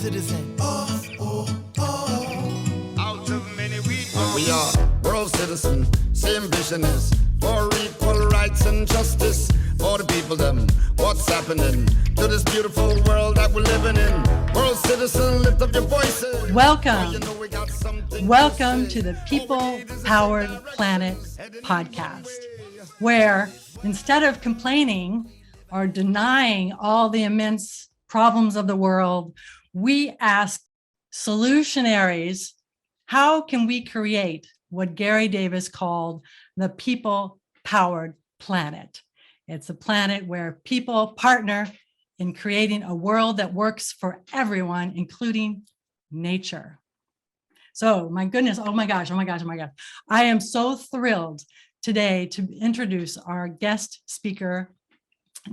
citizen. Out of many we are world citizens. Same vision is for equal rights and justice for the people them. What's happening to this beautiful world that we're living in? World citizen, lift up your voices. Welcome. You know we got something Welcome say. to the People All we need is a Powered generation Planet heading podcast, our way. where instead of complaining or denying all the immense problems of the world, we ask solutionaries, how can we create what Garry Davis called the people-powered planet? It's a planet where people partner in creating a world that works for everyone, including nature. So my goodness, oh my gosh. I am so thrilled today to introduce our guest speaker,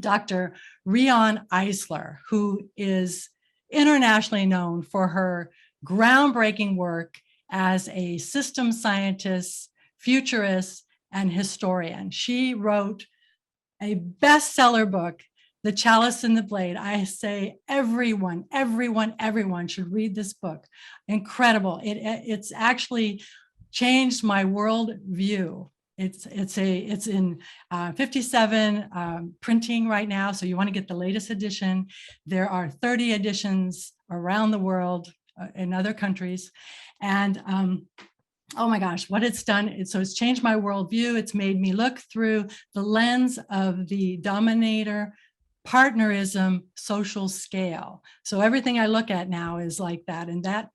Dr. Riane Eisler, who is internationally known for her groundbreaking work as a system scientist, futurist, and historian. She wrote a bestseller book, The Chalice and the Blade. I say everyone should read this book. Incredible. It's actually changed my world view. It's in 57 printing right now, so you want to get the latest edition. There are 30 editions around the world in other countries, and oh my gosh, what it's done. It's changed my worldview. It's made me look through the lens of the dominator partnerism social scale. So everything I look at now is like that, and that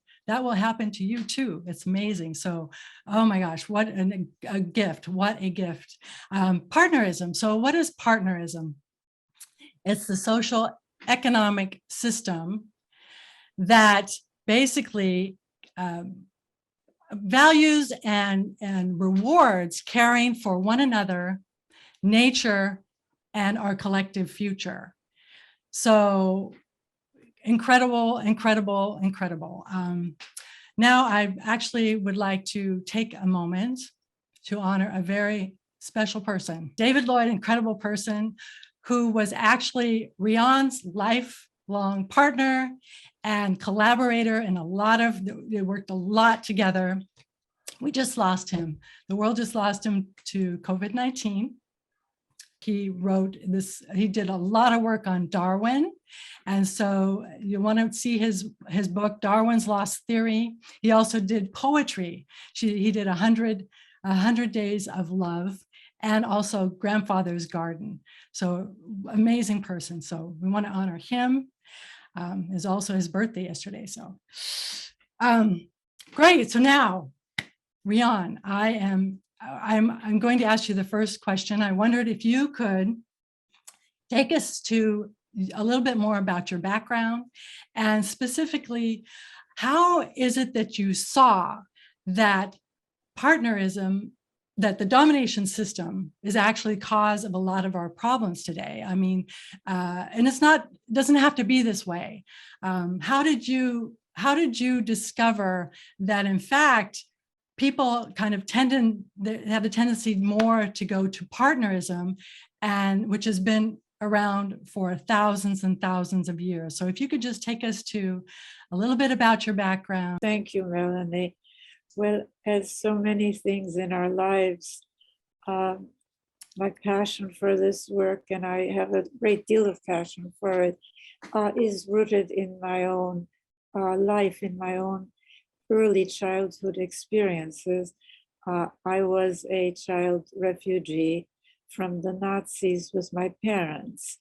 will happen to you too. It's amazing. So, oh my gosh, what a gift. What a gift. Partnerism. So what is partnerism? It's the social economic system that basically values and rewards caring for one another, nature, and our collective future. So incredible. Now I actually would like to take a moment to honor a very special person, David Lloyd, incredible person who was actually Riane's lifelong partner and collaborator in they worked a lot together. We just lost him. The world just lost him to COVID-19. He wrote this, he did a lot of work on Darwin. And so you want to see his book, Darwin's Lost Theory. He also did poetry. He did 100 Days of Love, and also Grandfather's Garden. So amazing person. So we want to honor him. It's also his birthday yesterday. So great. So now, Riane, I'm going to ask you the first question. I wondered if you could take us to a little bit more about your background, and specifically, how is it that you saw that partnerism, that the domination system is actually cause of a lot of our problems today? I mean, and doesn't have to be this way. How did you discover that, in fact, people kind of have a tendency more to go to partnerism, and which has been around for thousands and thousands of years? So if you could just take us to a little bit about your background. Thank you, Melanie. Well, as so many things in our lives, my passion for this work, and I have a great deal of passion for it, is rooted in my own life, in my own early childhood experiences. I was a child refugee from the Nazis with my parents.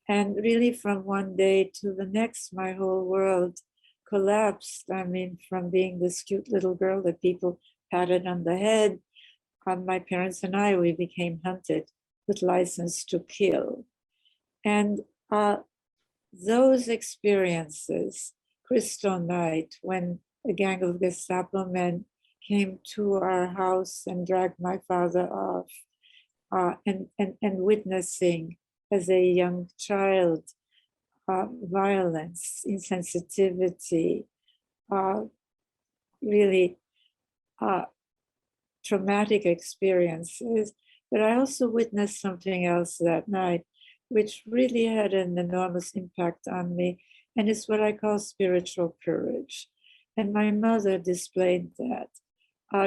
And really from one day to the next, my whole world collapsed. I mean, from being this cute little girl that people patted on the head, my parents and we became hunted with license to kill. And those experiences, Crystal Night, when a gang of Gestapo men came to our house and dragged my father off, and witnessing as a young child violence, insensitivity, really traumatic experiences. But I also witnessed something else that night, which really had an enormous impact on me. And it's what I call spiritual courage. And my mother displayed that.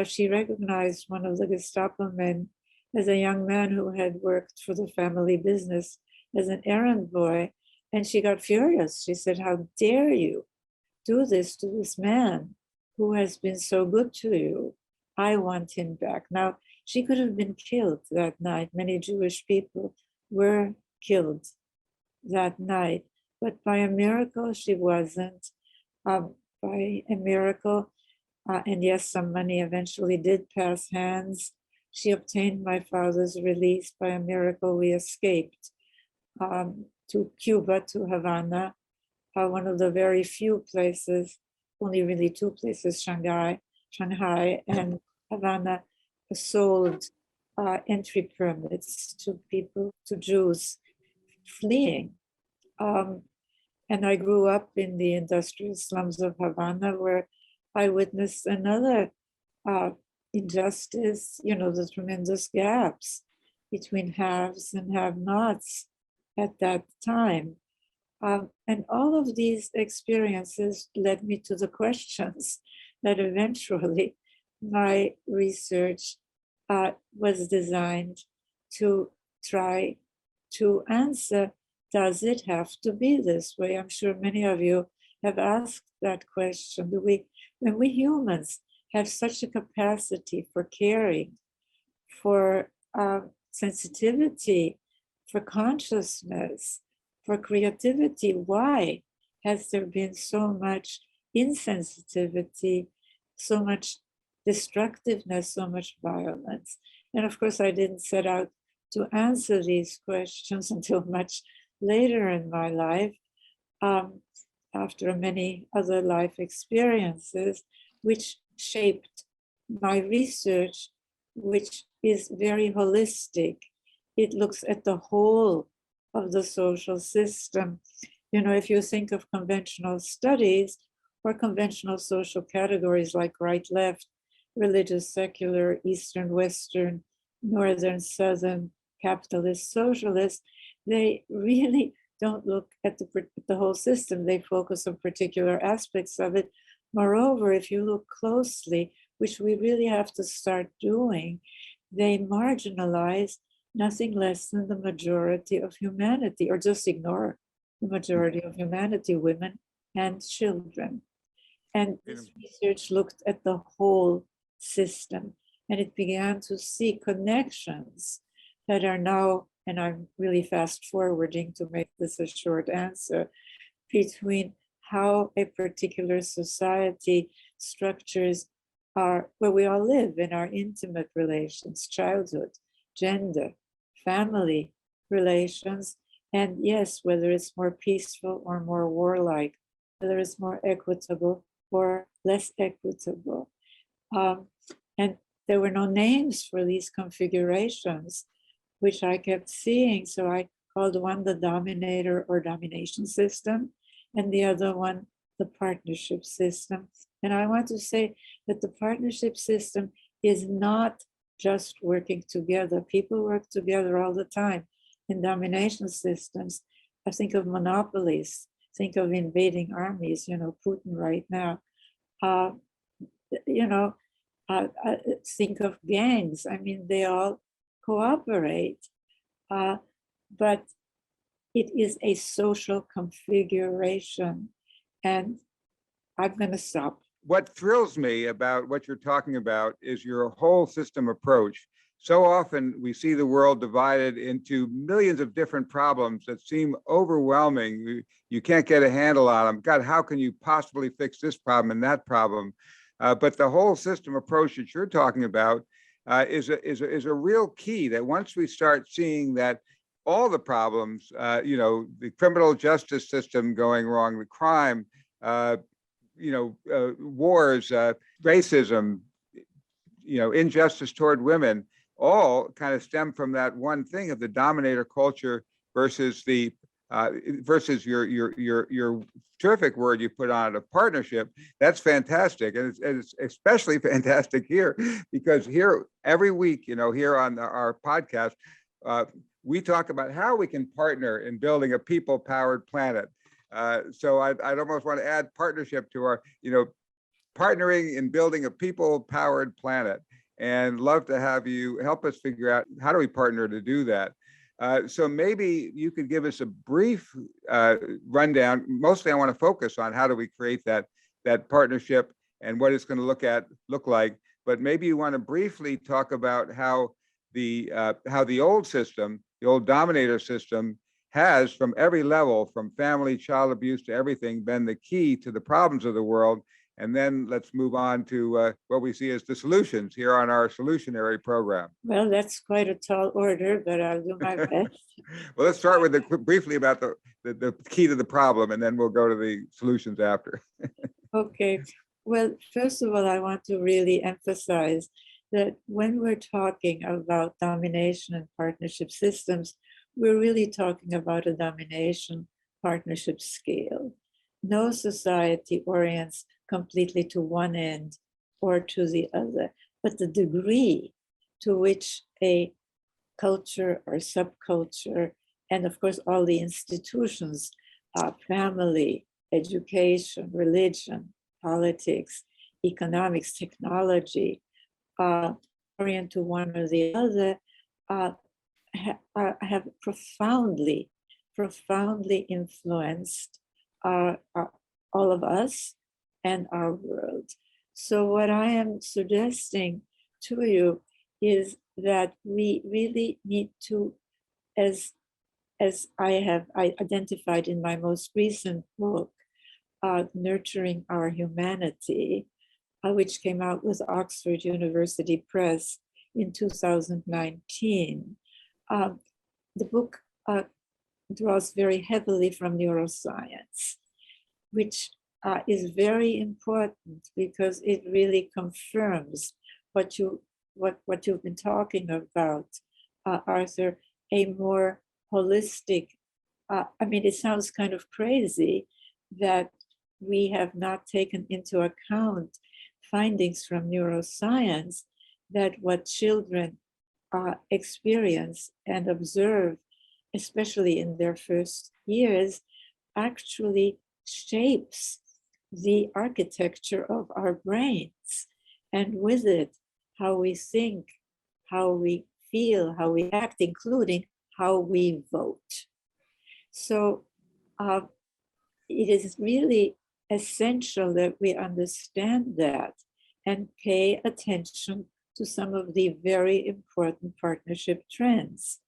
She recognized one of the Gestapo men as a young man who had worked for the family business as an errand boy. And she got furious. She said, "How dare you do this to this man who has been so good to you? I want him back." Now, she could have been killed that night. Many Jewish people were killed that night. But by a miracle, she wasn't. By a miracle, and yes, some money eventually did pass hands. She obtained my father's release. By a miracle, we escaped to Cuba, to Havana, one of the very few places, only really two places, Shanghai and Havana, sold entry permits to people, to Jews fleeing. And I grew up in the industrial slums of Havana, where I witnessed another injustice, the tremendous gaps between haves and have-nots at that time. And all of these experiences led me to the questions that eventually my research was designed to try to answer. Does it have to be this way? I'm sure many of you have asked that question. When we humans have such a capacity for caring, for sensitivity, for consciousness, for creativity, why has there been so much insensitivity, so much destructiveness, so much violence? And of course, I didn't set out to answer these questions until much later in my life, after many other life experiences, which shaped my research, which is very holistic. It looks at the whole of the social system. If you think of conventional studies or conventional social categories like right, left, religious, secular, Eastern, Western, Northern, Southern, capitalist, socialist, they really don't look at the whole system. They focus on particular aspects of it. Moreover, if you look closely, which we really have to start doing, they marginalize nothing less than the majority of humanity, or just ignore the majority of humanity, women and children. And this research looked at the whole system, and it began to see connections that are now, and I'm really fast forwarding to make this a short answer, between how a particular society structures where we all live in our intimate relations, childhood, gender, family relations, and yes, whether it's more peaceful or more warlike, whether it's more equitable or less equitable. And there were no names for these configurations, which I kept seeing. So I called one the dominator or domination system, and the other one the partnership system. And I want to say that the partnership system is not just working together. People work together all the time in domination systems. I think of monopolies, think of invading armies, Putin right now. Think of gangs. I mean, they all cooperate, but it is a social configuration. And I'm going to stop. What thrills me about what you're talking about is your whole system approach. So often we see the world divided into millions of different problems that seem overwhelming. You can't get a handle on them. God, how can you possibly fix this problem and that problem? But the whole system approach that you're talking about is a real key, that once we start seeing that all the problems, the criminal justice system going wrong, the crime, wars, racism, injustice toward women, all kind of stem from that one thing of the dominator culture versus versus your terrific word you put on it, of partnership. That's fantastic, and it's especially fantastic here, because here every week, here on our podcast, we talk about how we can partner in building a people-powered planet. So I'd almost want to add partnership to our, partnering in building a people-powered planet, and love to have you help us figure out how do we partner to do that. So maybe you could give us a brief rundown. Mostly I want to focus on how do we create that partnership and what it's going to look like. But maybe you want to briefly talk about how the old system, the old dominator system, has from every level, from family, child abuse to everything, been the key to the problems of the world. And then let's move on to what we see as the solutions here on our solutionary program. Well, that's quite a tall order, but I'll do my best. Well, let's start with briefly about the key to the problem, and then we'll go to the solutions after. Okay. Well, first of all, I want to really emphasize that when we're talking about domination and partnership systems, we're really talking about a domination partnership scale. No society orients completely to one end or to the other, but the degree to which a culture or subculture, and of course all the institutions, family, education, religion, politics, economics, technology, orient to one or the other, have profoundly influenced all of us and our world. So what I am suggesting to you is that we really need to, as I identified in my most recent book, Nurturing Our Humanity, which came out with Oxford University Press in 2019. The book draws very heavily from neuroscience, which is very important because it really confirms what you've been talking about, Arthur, a more holistic, it sounds kind of crazy that we have not taken into account findings from neuroscience that what children experience and observe, especially in their first years, actually shapes the architecture of our brains, and with it, how we think, how we feel, how we act, including how we vote. So it is really essential that we understand that and pay attention to some of the very important partnership trends.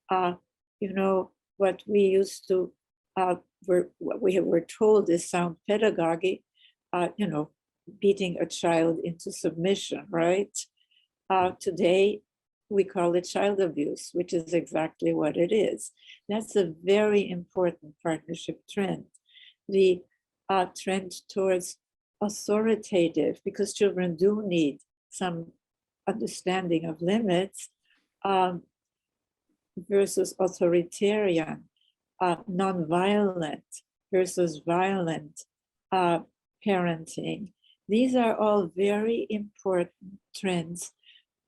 What we used to, what we were told is sound pedagogy, beating a child into submission, right? Today, we call it child abuse, which is exactly what it is. That's a very important partnership trend. The trend towards authoritative, because children do need some understanding of limits, versus authoritarian, nonviolent versus violent parenting. These are all very important trends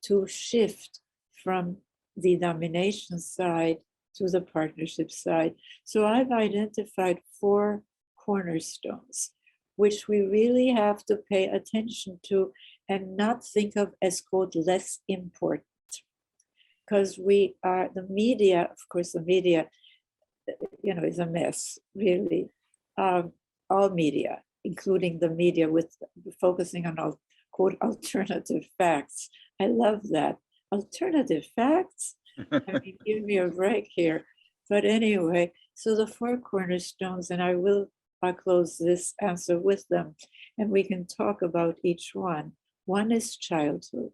to shift from the domination side to the partnership side. So I've identified 4 cornerstones, which we really have to pay attention to and not think of as, quote, less important. Because the media, of course, the media, is a mess, really. All media, including the media with focusing on, quote, alternative facts. I love that. Alternative facts? Give me a break here. But anyway, so the 4 cornerstones, and I will close this answer with them, and we can talk about each one. One is childhood.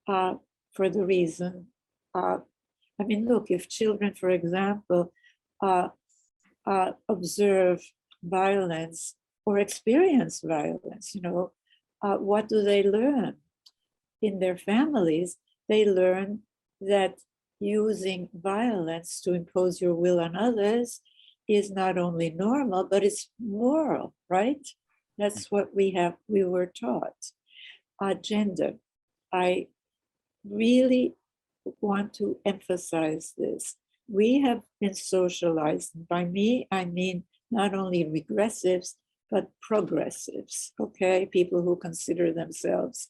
For the reason, look, if children, for example, observe violence or experience violence, what do they learn? In their families, they learn that using violence to impose your will on others is not only normal, but it's moral, right? That's what we were taught. Gender. I really want to emphasize this. We have been socialized, and by me, I mean not only regressives, but progressives, okay? People who consider themselves,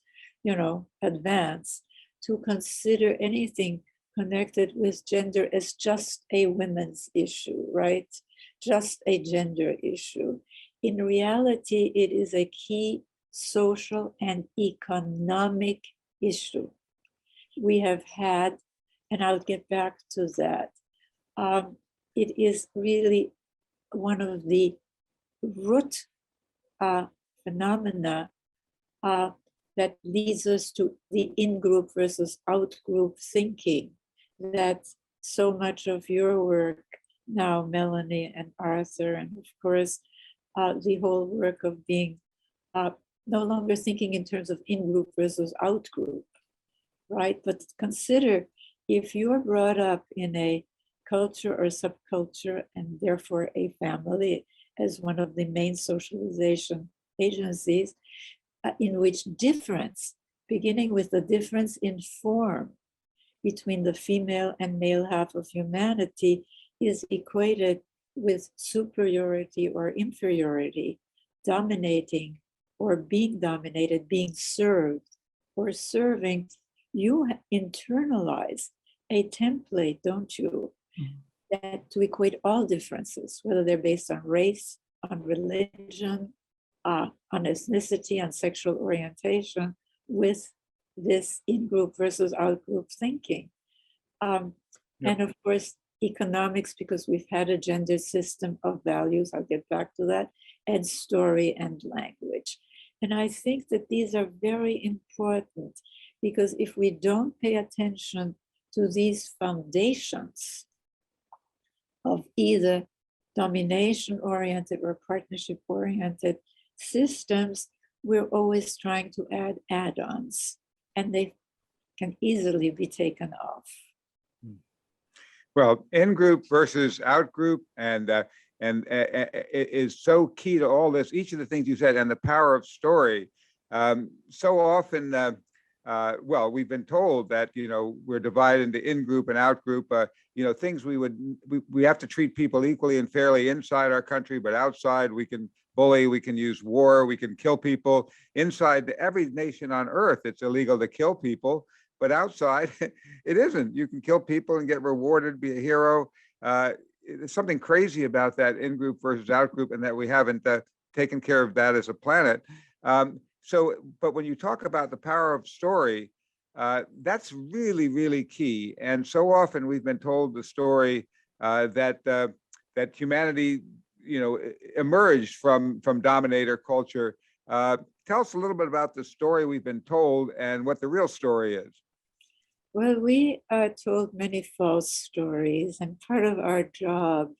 advanced, to consider anything connected with gender as just a women's issue, right? Just a gender issue. In reality, it is a key social and economic issue. We have had, and I'll get back to that. It is really one of the root phenomena that leads us to the in-group versus out-group thinking that so much of your work now, Melanie and Arthur, and of course, the whole work of being no longer thinking in terms of in-group versus out-group, right? But consider if you're brought up in a culture or subculture and therefore a family as one of the main socialization agencies, in which difference, beginning with the difference in form between the female and male half of humanity, is equated with superiority or inferiority, dominating or being dominated, being served or serving, you internalize a template, don't you? That to equate all differences, whether they're based on race, on religion, on ethnicity, on sexual orientation, with this in-group versus out-group thinking. And of course, economics, because we've had a gender system of values, I'll get back to that, and story and language. And I think that these are very important, because if we don't pay attention to these foundations of either domination-oriented or partnership-oriented systems, we're always trying to add add-ons, and they can easily be taken off. Well, in-group versus out-group, and it is so key to all this. Each of the things you said, and the power of story. So often, well, we've been told that we're divided into in-group and out-group. Things we have to treat people equally and fairly inside our country, but outside we can bully, we can use war, we can kill people. Inside every nation on earth, it's illegal to kill people. But outside, it isn't. You can kill people and get rewarded, be a hero. There's something crazy about that in-group versus out-group, and that we haven't taken care of that as a planet. But when you talk about the power of story, that's really, really key. And so often we've been told the story that humanity, emerged from dominator culture. Tell us a little bit about the story we've been told and what the real story is. Well, we are told many false stories, and part of our job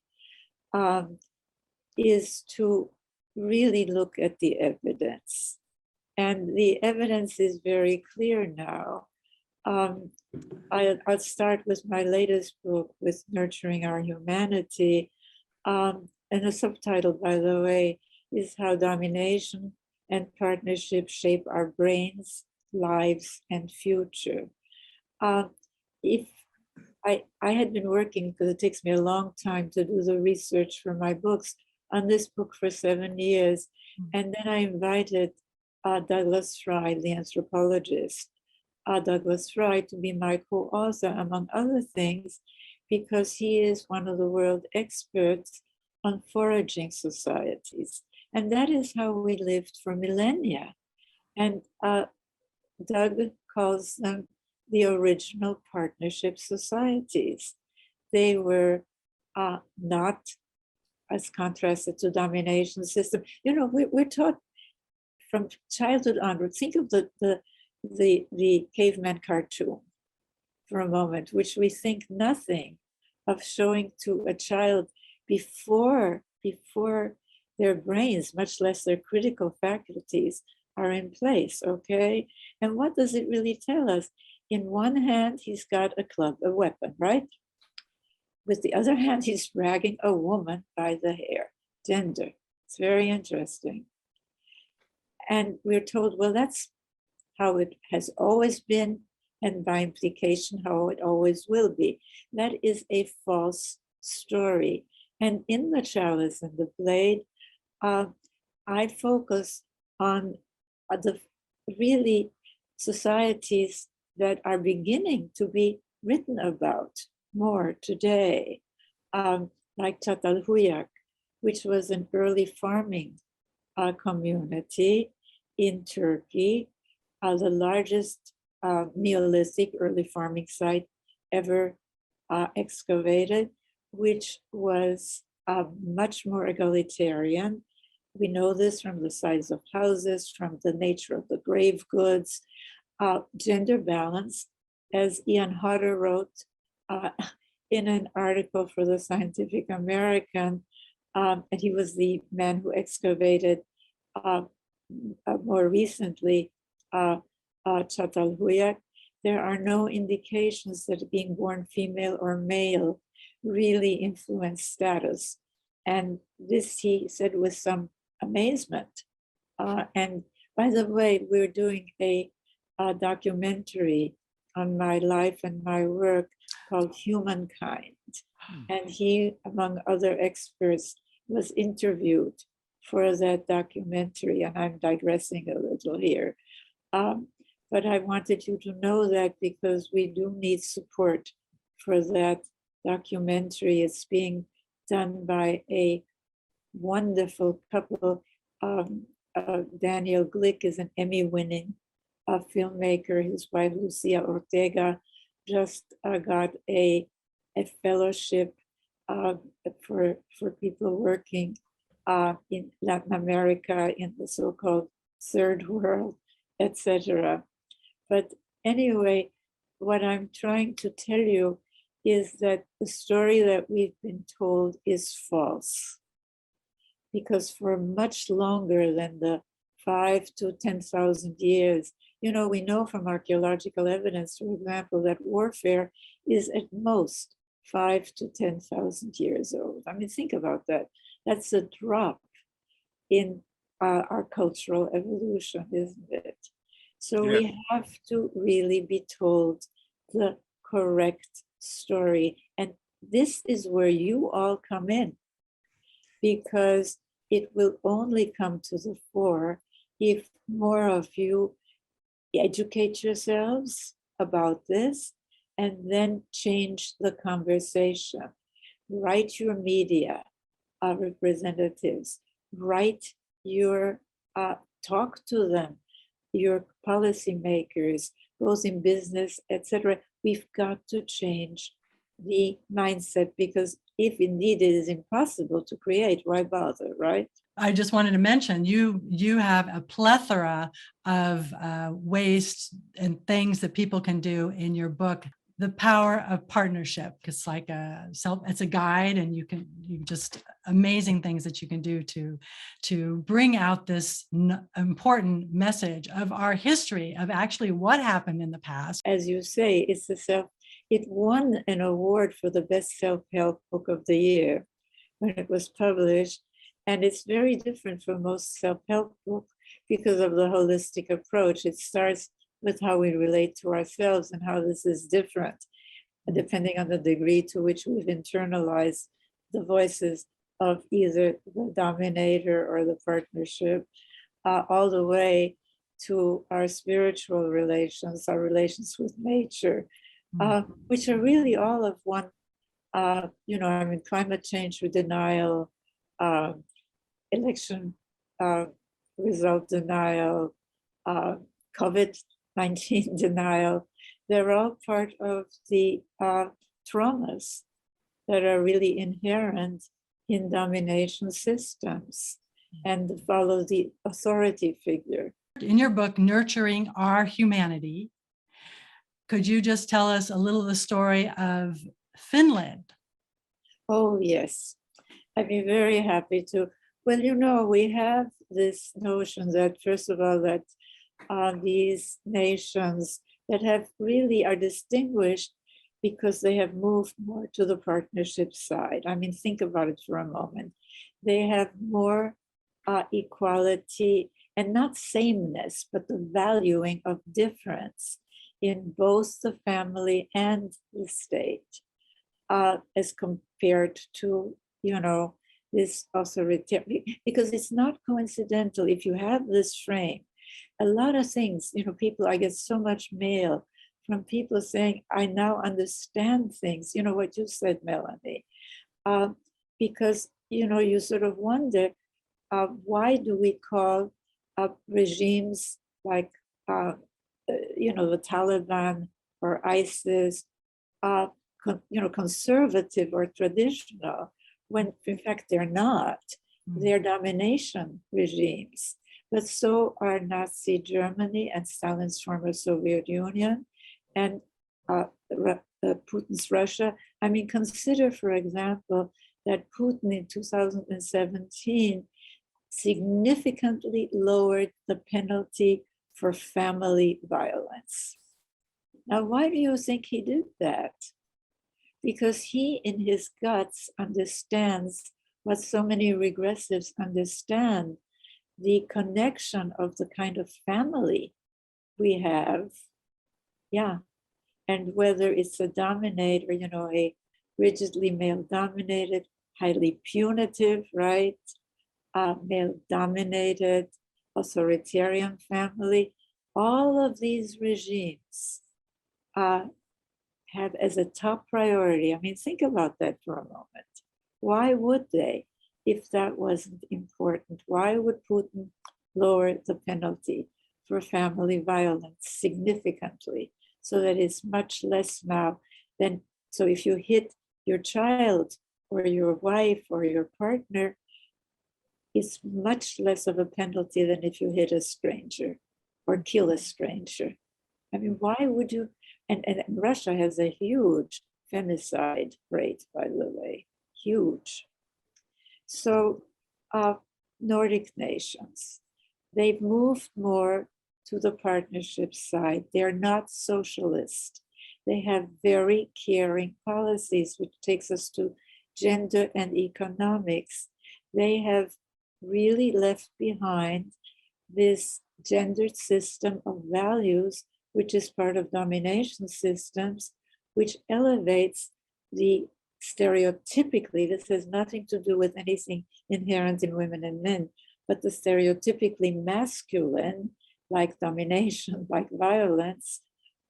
is to really look at the evidence. And the evidence is very clear now. I'll start with my latest book, with Nurturing Our Humanity. And the subtitle, by the way, is How Domination and Partnership Shape Our Brains, Lives, and Future. If I had been working, because it takes me a long time to do the research for my books, on this book for 7 years. And then I invited Douglas Fry, the anthropologist, Douglas Fry, to be my co-author, among other things, because he is one of the world experts on foraging societies. And that is how we lived for millennia. And Doug calls them the original partnership societies. They were not as contrasted to domination system. We're taught from childhood onward. Think of the caveman cartoon for a moment, which we think nothing of showing to a child before their brains, much less their critical faculties, are in place, okay? And what does it really tell us? In one hand, he's got a club, a weapon, right? With the other hand, he's dragging a woman by the hair, gender. It's very interesting. And we're told, well, that's how it has always been, and by implication, how it always will be. That is a false story. And in the Chalice and the Blade, I focus on the really societies that are beginning to be written about more today, like Çatalhöyük, which was an early farming community in Turkey, the largest Neolithic early farming site ever excavated, which was much more egalitarian. We know this from the size of houses, from the nature of the grave goods, gender balance, as Ian Hodder wrote in an article for the Scientific American, and he was the man who excavated more recently Çatalhöyük. There are no indications that being born female or male really influence status. And this he said with some amazement. And by the way, we're doing a documentary on my life and my work called Humankind. And he, among other experts, was interviewed for that documentary. And I'm digressing a little here. But I wanted you to know that because we do need support for that documentary. It's being done by a wonderful couple. Daniel Glick is an Emmy-winning filmmaker. His wife, Lucia Ortega, just got a fellowship for people working in Latin America, in the so-called third world, etc. But anyway, what I'm trying to tell you is that the story that we've been told is false. Because for much longer than the 5,000 to 10,000 years, we know from archaeological evidence, for example, that warfare is at most 5,000 to 10,000 years old. I mean, think about that. That's a drop in our cultural evolution, isn't it? So Yeah. we have to really be told the correct story. And this is where you all come in, because it will only come to the fore if more of you educate yourselves about this and then change the conversation. Write your media representatives, write your, talk to them, your policymakers, those in business, etc. We've got to change the mindset, because if indeed it is impossible to create, why bother, right? I just wanted to mention you have a plethora of ways and things that people can do in your book. The power of partnership. It's like it's a guide, and you just amazing things that you can do to bring out this important message of our history, of actually what happened in the past. As you say, it won an award for the best self-help book of the year when it was published. And it's very different from most self-help books because of the holistic approach. It starts with how we relate to ourselves and how this is different, depending on the degree to which we've internalized the voices of either the dominator or the partnership, all the way to our spiritual relations, our relations with nature, which are really all of one, climate change denial, election result denial, COVID-19 denial. They're all part of the traumas that are really inherent in domination systems and follow the authority figure. In your book, Nurturing Our Humanity, could you just tell us a little of the story of Finland? Oh, yes. I'd be very happy to. Well, we have this notion that, first of all, that these nations that are distinguished because they have moved more to the partnership side. I mean, think about it for a moment. They have more equality, and not sameness, but the valuing of difference in both the family and the state, as compared to this authoritarian, because it's not coincidental. If you have this frame, a lot of things, people, I get so much mail from people saying, I now understand things, what you said, Melanie, because, you sort of wonder, why do we call regimes like, the Taliban or ISIS, conservative or traditional, when in fact they're not. They're domination regimes. But so are Nazi Germany and Stalin's former Soviet Union and Putin's Russia. I mean, consider, for example, that Putin in 2017 significantly lowered the penalty for family violence. Now, why do you think he did that? Because he, in his guts, understands what so many regressives understand, the connection of the kind of family we have. Yeah. And whether it's a dominator, a rigidly male-dominated, highly punitive, right? Male-dominated, authoritarian family, all of these regimes have as a top priority. I mean, think about that for a moment. Why would they, if that wasn't important? Why would Putin lower the penalty for family violence significantly so that it's much less now than, so if you hit your child or your wife or your partner, it's much less of a penalty than if you hit a stranger or kill a stranger. I mean, why would you? And Russia has a huge femicide rate, by the way, huge. So Nordic nations, they've moved more to the partnership side. They're not socialist. They have very caring policies, which takes us to gender and economics. They have really left behind this gendered system of values, which is part of domination systems, which elevates the stereotypically, this has nothing to do with anything inherent in women and men, but the stereotypically masculine, like domination, like violence,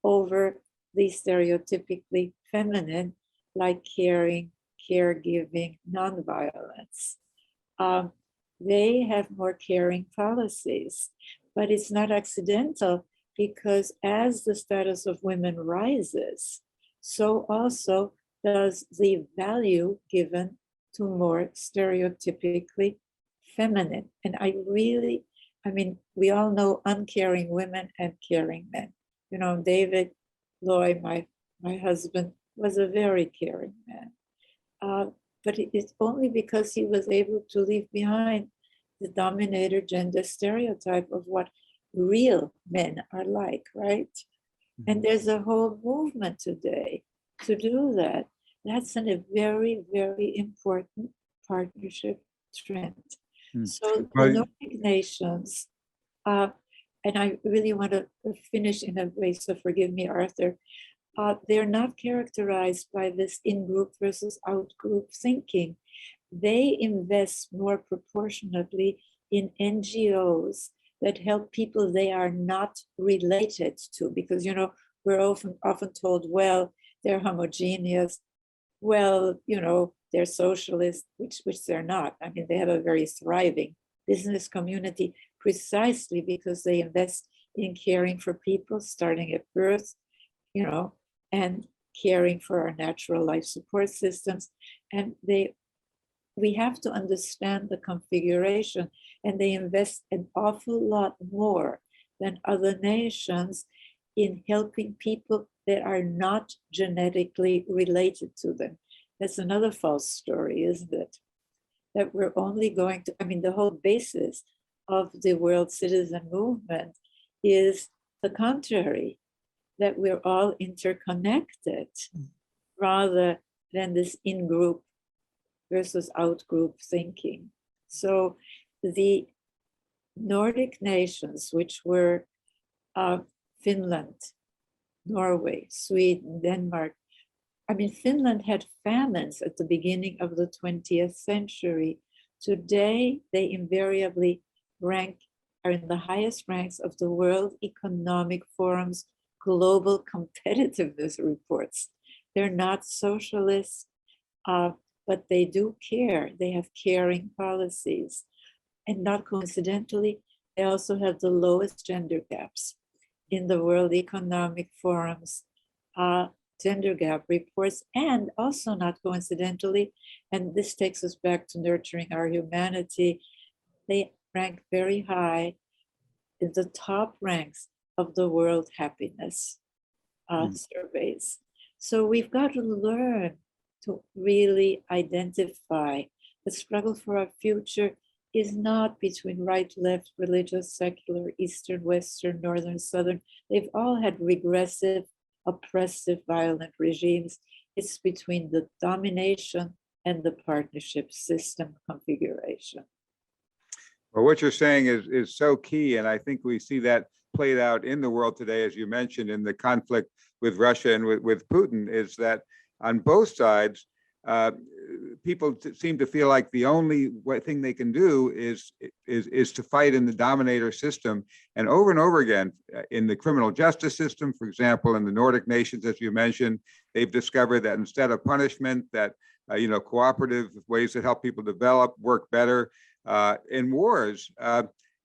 over the stereotypically feminine, like caring, caregiving, nonviolence. They have more caring policies, but it's not accidental, because as the status of women rises, so also does the value given to more stereotypically feminine. And I mean, we all know uncaring women and caring men. David Loy, my husband, was a very caring man. But it's only because he was able to leave behind the dominator gender stereotype of what real men are like, right? And there's a whole movement today to do that. That's a very, very important partnership trend. So the Nordic nations, and I really want to finish in a way, so forgive me, Arthur, they're not characterized by this in-group versus out-group thinking. They invest more proportionately in NGOs that help people they are not related to, because we're often told, well, they're homogeneous, well, they're socialist, which they're not. I mean, they have a very thriving business community precisely because they invest in caring for people starting at birth, and caring for our natural life support systems. And we have to understand the configuration, and they invest an awful lot more than other nations in helping people that are not genetically related to them. That's another false story, isn't it? That we're only going to, the whole basis of the world citizen movement is the contrary, that we're all interconnected rather than this in-group versus out-group thinking. So the Nordic nations, which were Finland, Norway, Sweden, Denmark, I mean, Finland had famines at the beginning of the 20th century. Today, they invariably are in the highest ranks of the World Economic Forum's global competitiveness reports. They're not socialists, but they do care. They have caring policies. And not coincidentally, they also have the lowest gender gaps in the World Economic Forum's gender gap reports. And also not coincidentally, and this takes us back to nurturing our humanity, they rank very high in the top ranks of the world happiness surveys. So we've got to learn to really identify the struggle for our future is not between right, left, religious, secular, Eastern, Western, Northern, Southern. They've all had regressive, oppressive, violent regimes. It's between the domination and the partnership system configuration. Well, what you're saying is so key, and I think we see that played out in the world today, as you mentioned, in the conflict with Russia and with Putin, is that on both sides, people seem to feel like the only thing they can do is to fight in the dominator system. And over again, in the criminal justice system, for example, in the Nordic nations, as you mentioned, they've discovered that instead of punishment, that cooperative ways that help people develop work better. In wars,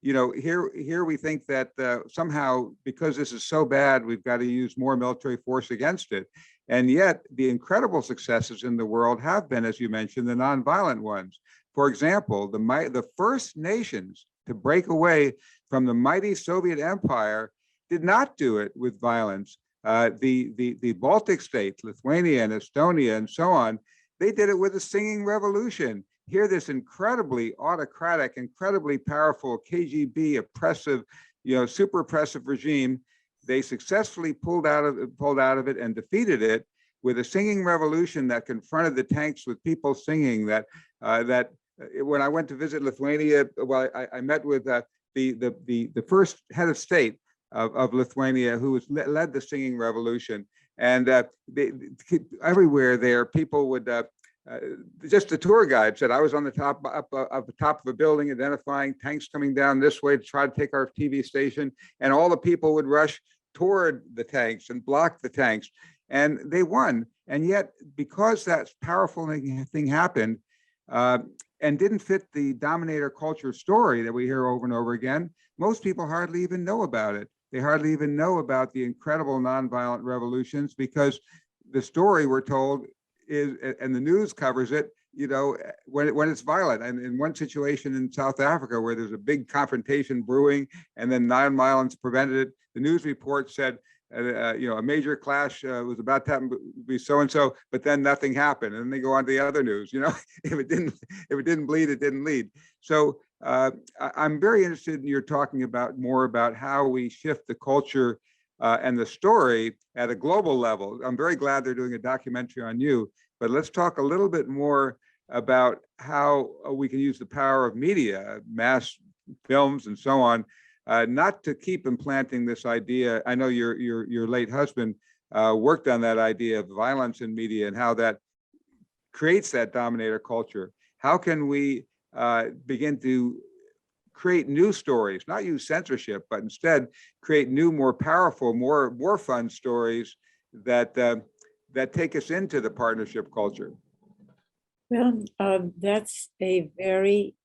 here we think that somehow, because this is so bad, we've got to use more military force against it. And yet the incredible successes in the world have been, as you mentioned, the nonviolent ones. For example, the first nations to break away from the mighty Soviet Empire did not do it with violence. The Baltic states, Lithuania and Estonia and so on, they did it with a singing revolution. Here, this incredibly autocratic, incredibly powerful KGB oppressive, super oppressive regime, they successfully pulled out of it and defeated it with a singing revolution that confronted the tanks with people singing. That when I went to visit Lithuania, well, I met with the first head of state of Lithuania, who led the singing revolution, and everywhere there, people would. Just the tour guide said, I was on the top of a building identifying tanks coming down this way to try to take our TV station, and all the people would rush toward the tanks and block the tanks, and they won. And yet, because that powerful thing happened and didn't fit the dominator culture story that we hear over and over again, most people hardly even know about it. They hardly even know about the incredible nonviolent revolutions, because the story we're told is, and the news covers it, when it's violent. And in one situation in South Africa, where there's a big confrontation brewing and then nonviolence prevented it, the news report said, a major clash was about to happen, be so-and-so, but then nothing happened. And then they go on to the other news, if it didn't bleed, it didn't lead. So I'm very interested in your talking more about how we shift the culture and the story at a global level. I'm very glad they're doing a documentary on you, but let's talk a little bit more about how we can use the power of media, mass films and so on, not to keep implanting this idea. I know your late husband worked on that idea of violence in media and how that creates that dominator culture. How can we begin to create new stories, not use censorship, but instead create new, more powerful, more fun stories that take us into the partnership culture? Well, that's a very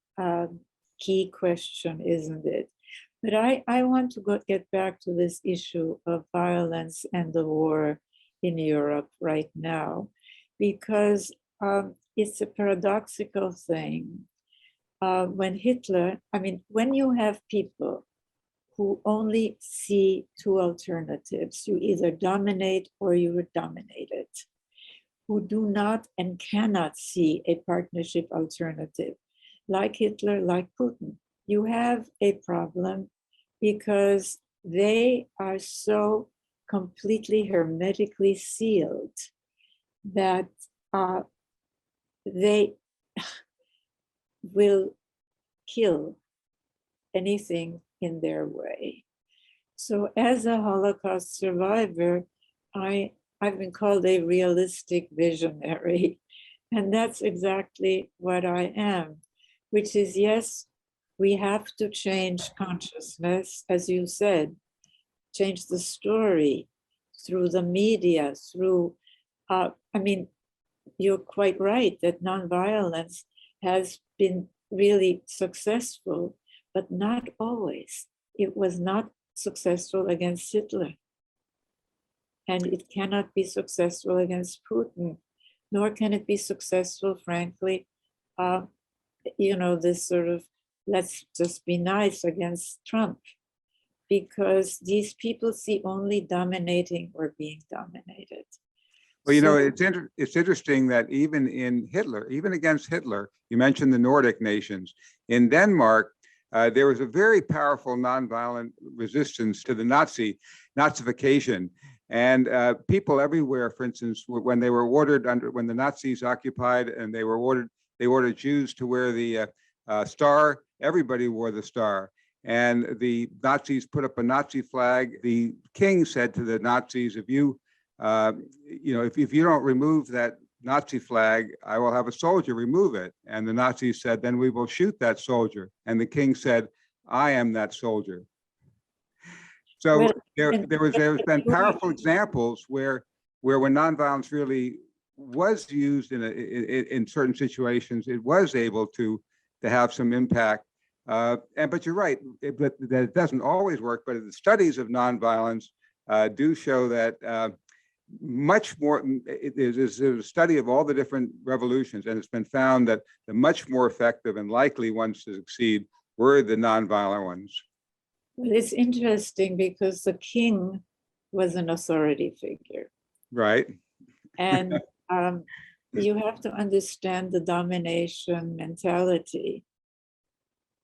key question, isn't it? But I want to get back to this issue of violence and the war in Europe right now, because it's a paradoxical thing. When you have people who only see two alternatives, you either dominate or you are dominated, who do not and cannot see a partnership alternative, like Hitler, like Putin, you have a problem, because they are so completely hermetically sealed that they will kill anything in their way. So as a Holocaust survivor, I I've been called a realistic visionary. And that's exactly what I am, which is, yes, we have to change consciousness, as you said, change the story through the media, through, I mean, you're quite right that nonviolence has been really successful, but not always. It was not successful against Hitler. And it cannot be successful against Putin, nor can it be successful, frankly, this sort of let's just be nice against Trump, because these people see only dominating or being dominated. Well, it's interesting that even in Hitler, even against Hitler, you mentioned the Nordic nations. In Denmark, there was a very powerful nonviolent resistance to the Nazification. And people everywhere, for instance, when they were ordered when the Nazis occupied and they ordered Jews to wear the star, everybody wore the star. And the Nazis put up a Nazi flag. The king said to the Nazis, if you don't remove that Nazi flag, I will have a soldier remove it. And the Nazis said, then we will shoot that soldier. And the king said, I am that soldier. So there's been powerful examples where when nonviolence really was used in certain situations, it was able to have some impact. But you're right, that it doesn't always work. But the studies of nonviolence do show that much more. There's a study of all the different revolutions, and it's been found that the much more effective and likely ones to succeed were the nonviolent ones. Well, it's interesting because the king was an authority figure. Right. And you have to understand the domination mentality.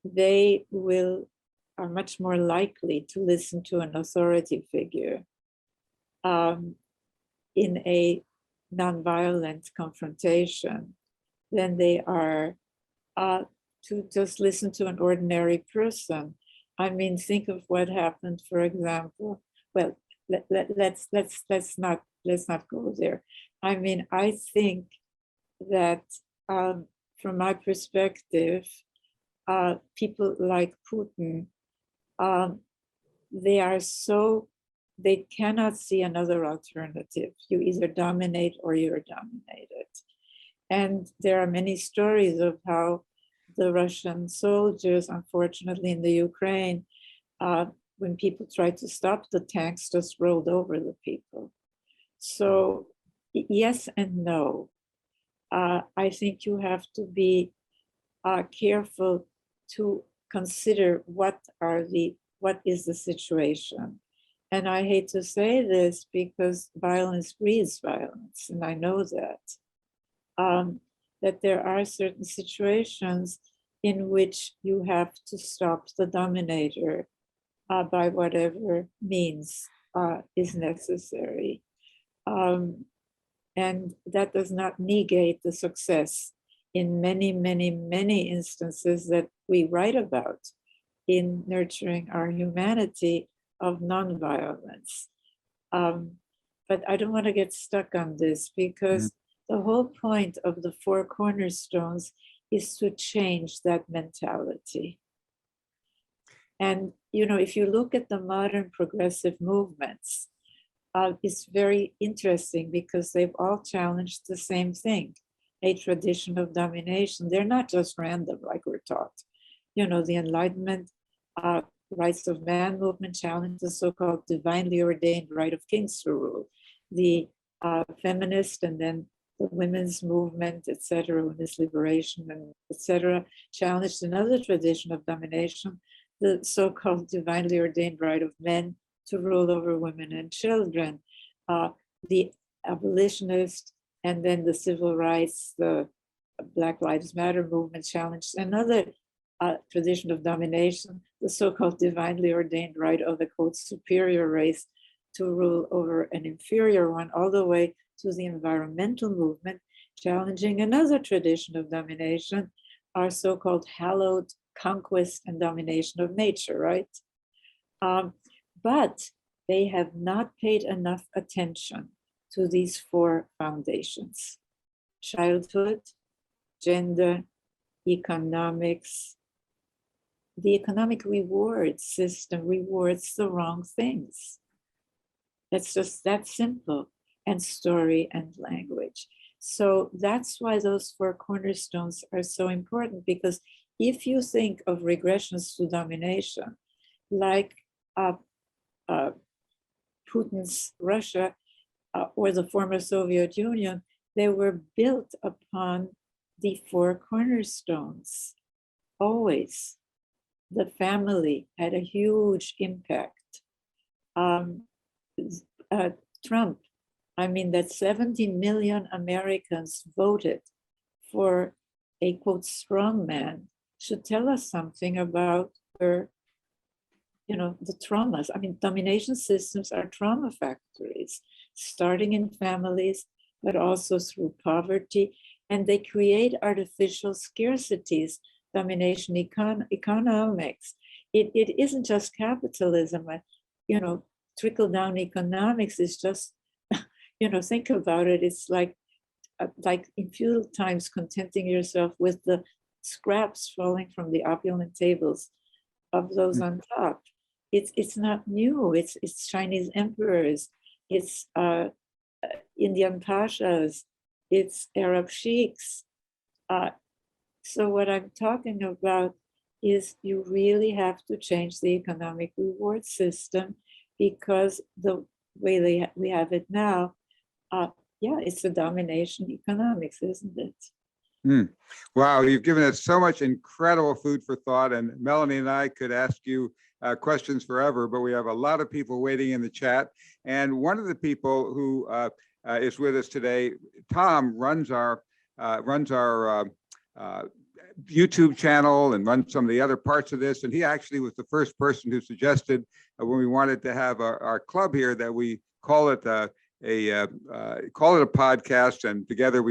They are much more likely to listen to an authority figure in a nonviolent confrontation than they are to just listen to an ordinary person. I mean, think of what happened, for example. Well, let's not go there. I mean, I think that from my perspective, people like Putin, they cannot see another alternative. You either dominate or you're dominated. And there are many stories of how the Russian soldiers, unfortunately in the Ukraine, when people tried to stop the tanks, just rolled over the people. So yes and no. I think you have to be careful to consider what is the situation. And I hate to say this because violence breeds violence, and I know that. That there are certain situations in which you have to stop the dominator by whatever means is necessary. And that does not negate the success in many, many, many instances that we write about in nurturing our humanity of nonviolence. But I don't want to get stuck on this because the whole point of the 4 cornerstones is to change that mentality. And, if you look at the modern progressive movements, it's very interesting because they've all challenged the same thing, a tradition of domination. They're not just random like we're taught. The Enlightenment rights of man movement challenged the so-called divinely ordained right of kings to rule. The feminist and then the women's movement, etc., women's liberation, and etc., challenged another tradition of domination, the so-called divinely ordained right of men to rule over women and children. The abolitionist and then the civil rights, the Black Lives Matter movement challenged another tradition of domination, the so-called divinely ordained right of a quote superior race to rule over an inferior one, all the way to the environmental movement challenging another tradition of domination, our so-called hallowed conquest and domination of nature, right? But they have not paid enough attention to these four foundations: childhood, gender, economics. The economic reward system rewards the wrong things. That's just that simple. And story and language. So that's why those four cornerstones are so important, because if you think of regressions to domination, like Putin's Russia or the former Soviet Union, they were built upon the four cornerstones. Always. The family had a huge impact. Trump, I mean, that 70 million Americans voted for a, quote, strong man, should tell us something about where, the traumas. I mean, domination systems are trauma factories, starting in families, but also through poverty. And they create artificial scarcities, domination economics. It isn't just capitalism, trickle-down economics is just, think about it. It's like in feudal times, contenting yourself with the scraps falling from the opulent tables of those on top. It's not new. It's Chinese emperors. It's Indian pashas. It's Arab sheiks. So what I'm talking about is you really have to change the economic reward system, because the way we have it now, it's a domination economics, isn't it? Wow, you've given us so much incredible food for thought, and Melanie and I could ask you questions forever, but we have a lot of people waiting in the chat. And one of the people who is with us today, Tom, runs our YouTube channel and runs some of the other parts of this. And he actually was the first person who suggested when we wanted to have our club here that we call it a podcast. And together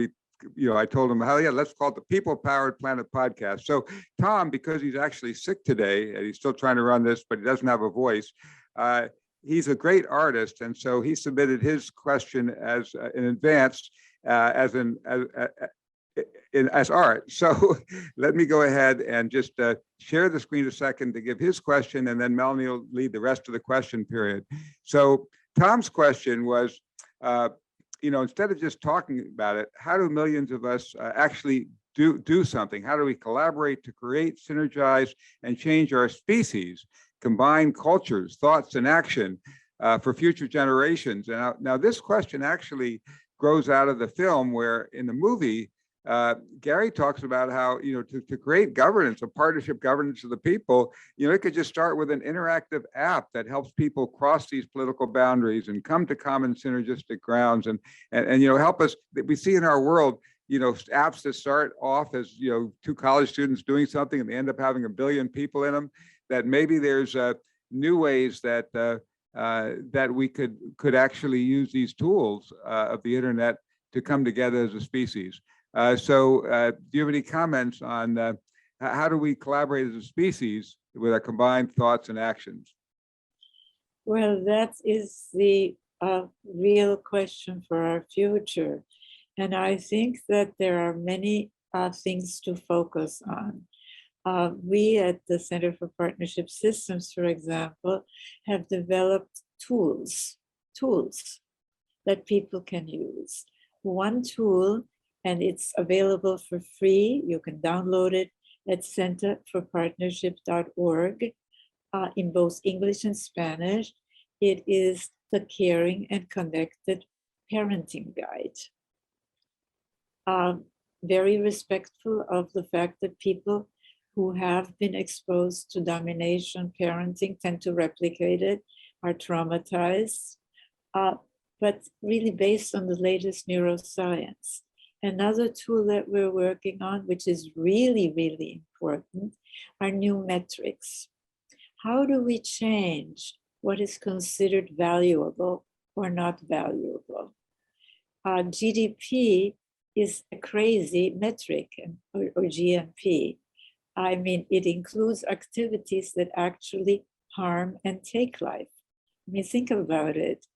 I told him, hell yeah, let's call it the People Powered Planet Podcast. So Tom, because he's actually sick today and he's still trying to run this, but he doesn't have a voice, he's a great artist. And so he submitted his question as in advance as art. So let me go ahead and just share the screen a second to give his question, and then Melanie will lead the rest of the question period. So Tom's question was, instead of just talking about it, how do millions of us actually do something? How do we collaborate to create, synergize, and change our species, combine cultures, thoughts, and action for future generations? And now this question actually grows out of the film, where in the movie, Garry talks about how, to create governance, a partnership governance of the people, it could just start with an interactive app that helps people cross these political boundaries and come to common synergistic grounds and help us. We see in our world, apps that start off as, two college students doing something and they end up having 1 billion people in them, that maybe there's new ways that that we could actually use these tools of the internet to come together as a species. So do you have any comments on how do we collaborate as a species with our combined thoughts and actions? Well, that is the real question for our future. And I think that there are many things to focus on. We at the Center for Partnership Systems, for example, have developed tools that people can use. One tool, and it's available for free. You can download it at centerforpartnership.org in both English and Spanish. It is the Caring and Connected Parenting Guide. Very respectful of the fact that people who have been exposed to domination parenting tend to replicate it, are traumatized, but really based on the latest neuroscience. Another tool that we're working on, which is really, really important, are new metrics. How do we change what is considered valuable or not valuable? GDP is a crazy metric, or GNP. I mean, it includes activities that actually harm and take life. I mean, think about it.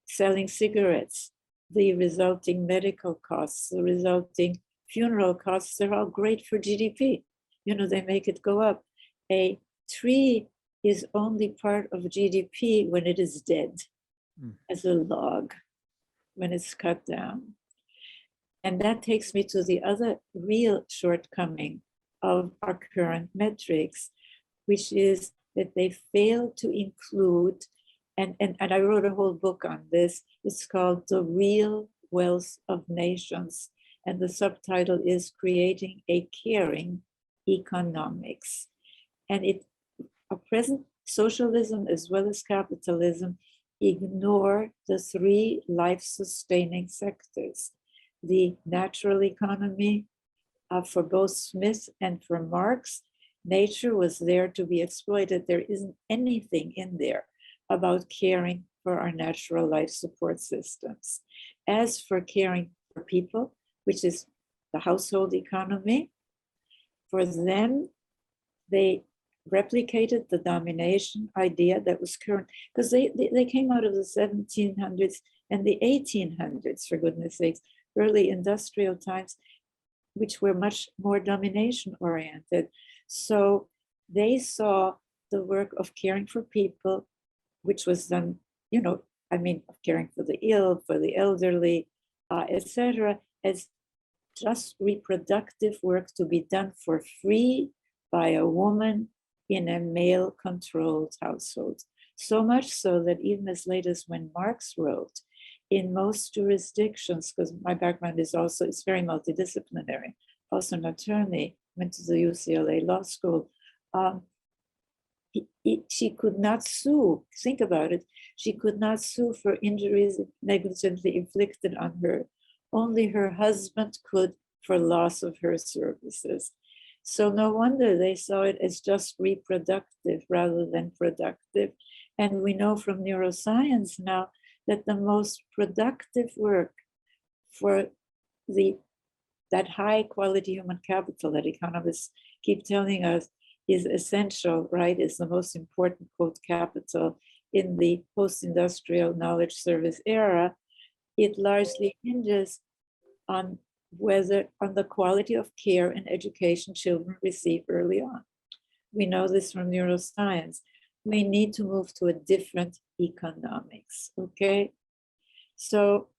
selling cigarettes, the resulting medical costs, the resulting funeral costs, they're all great for GDP. They make it go up. A tree is only part of GDP when it is dead, as a log, when it's cut down. And that takes me to the other real shortcoming of our current metrics, which is that they fail to include, and I wrote a whole book on this, it's called The Real Wealth of Nations, and the subtitle is Creating a Caring Economics. And our present socialism as well as capitalism ignore the three life-sustaining sectors. The natural economy, for both Smith and for Marx, nature was there to be exploited. There isn't anything in there about caring for our natural life support systems. As for caring for people, which is the household economy, for them, they replicated the domination idea that was current, because they came out of the 1700s and the 1800s, for goodness sakes, early industrial times, which were much more domination oriented. So they saw the work of caring for people, which was done, of caring for the ill, for the elderly, etc., as just reproductive work to be done for free by a woman in a male-controlled household. So much so that even as late as when Marx wrote, in most jurisdictions, because my background is it's very multidisciplinary, also an attorney, went to the UCLA Law School, she could not sue, think about it, she could not sue for injuries negligently inflicted on her. Only her husband could for loss of her services. So no wonder they saw it as just reproductive rather than productive. And we know from neuroscience now that the most productive work for that high quality human capital that economists keep telling us is essential, right, is the most important, quote, capital in the post-industrial knowledge service era, it largely hinges on the quality of care and education children receive early on. We know this from neuroscience. We need to move to a different economics, okay? So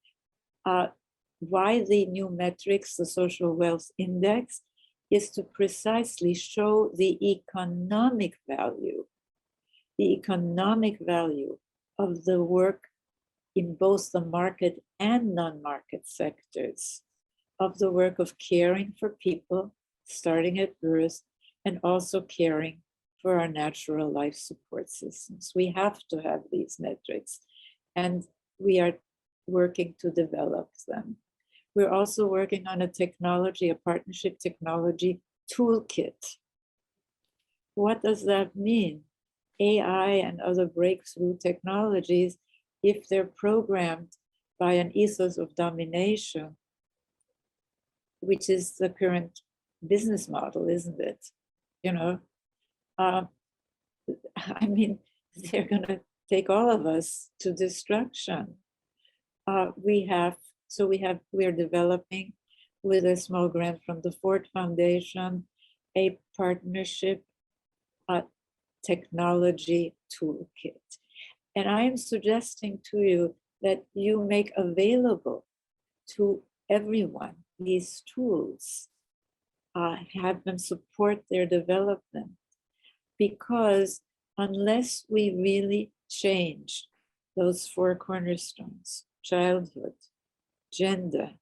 why the new metrics, the social wealth index, is to precisely show the economic value of the work in both the market and non-market sectors, of the work of caring for people, starting at birth, and also caring for our natural life support systems. We have to have these metrics, and we are working to develop them. We're also working on a partnership technology toolkit. What does that mean? AI and other breakthrough technologies, if they're programmed by an ethos of domination, which is the current business model, isn't it? They're gonna take all of us to destruction. We're developing with a small grant from the Ford Foundation, a partnership technology toolkit. And I am suggesting to you that you make available to everyone these tools, have them support their development, because unless we really change those four cornerstones, childhood, gender,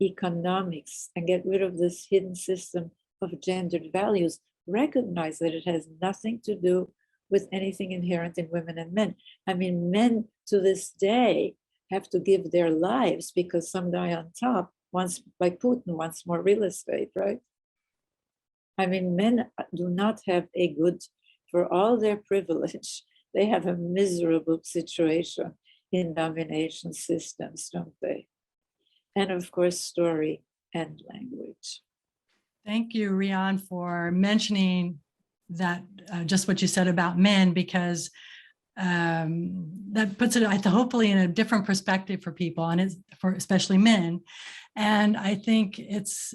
economics, and get rid of this hidden system of gendered values, recognize that it has nothing to do with anything inherent in women and men. Men to this day have to give their lives because some guy on top wants, like Putin, wants more real estate, right? Men do not have a good, for all their privilege, they have a miserable situation in domination systems, don't they? And of course, story and language. Thank you, Riane, for mentioning that, just what you said about men, because that puts it, hopefully, in a different perspective for people, and it's for especially men. And I think it's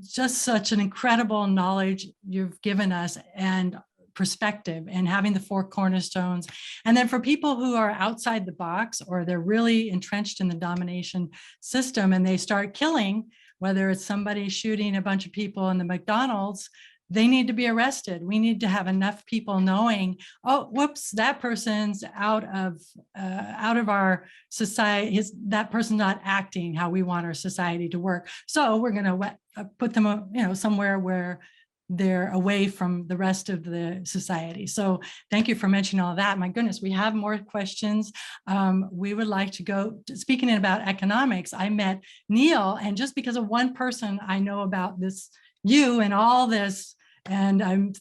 just such an incredible knowledge you've given us and perspective, and having the 4 cornerstones. And then for people who are outside the box, or they're really entrenched in the domination system and they start killing, whether it's somebody shooting a bunch of people in the McDonald's, they need to be arrested. We need to have enough people knowing, oh, whoops, that person's out of our society. That person's not acting how we want our society to work. So we're going to put them, somewhere where they're away from the rest of the society. So thank you for mentioning all that. My goodness, we have more questions. We would like to go, speaking about economics, I met Neil, and just because of one person, I know about this, you and all this, and I'm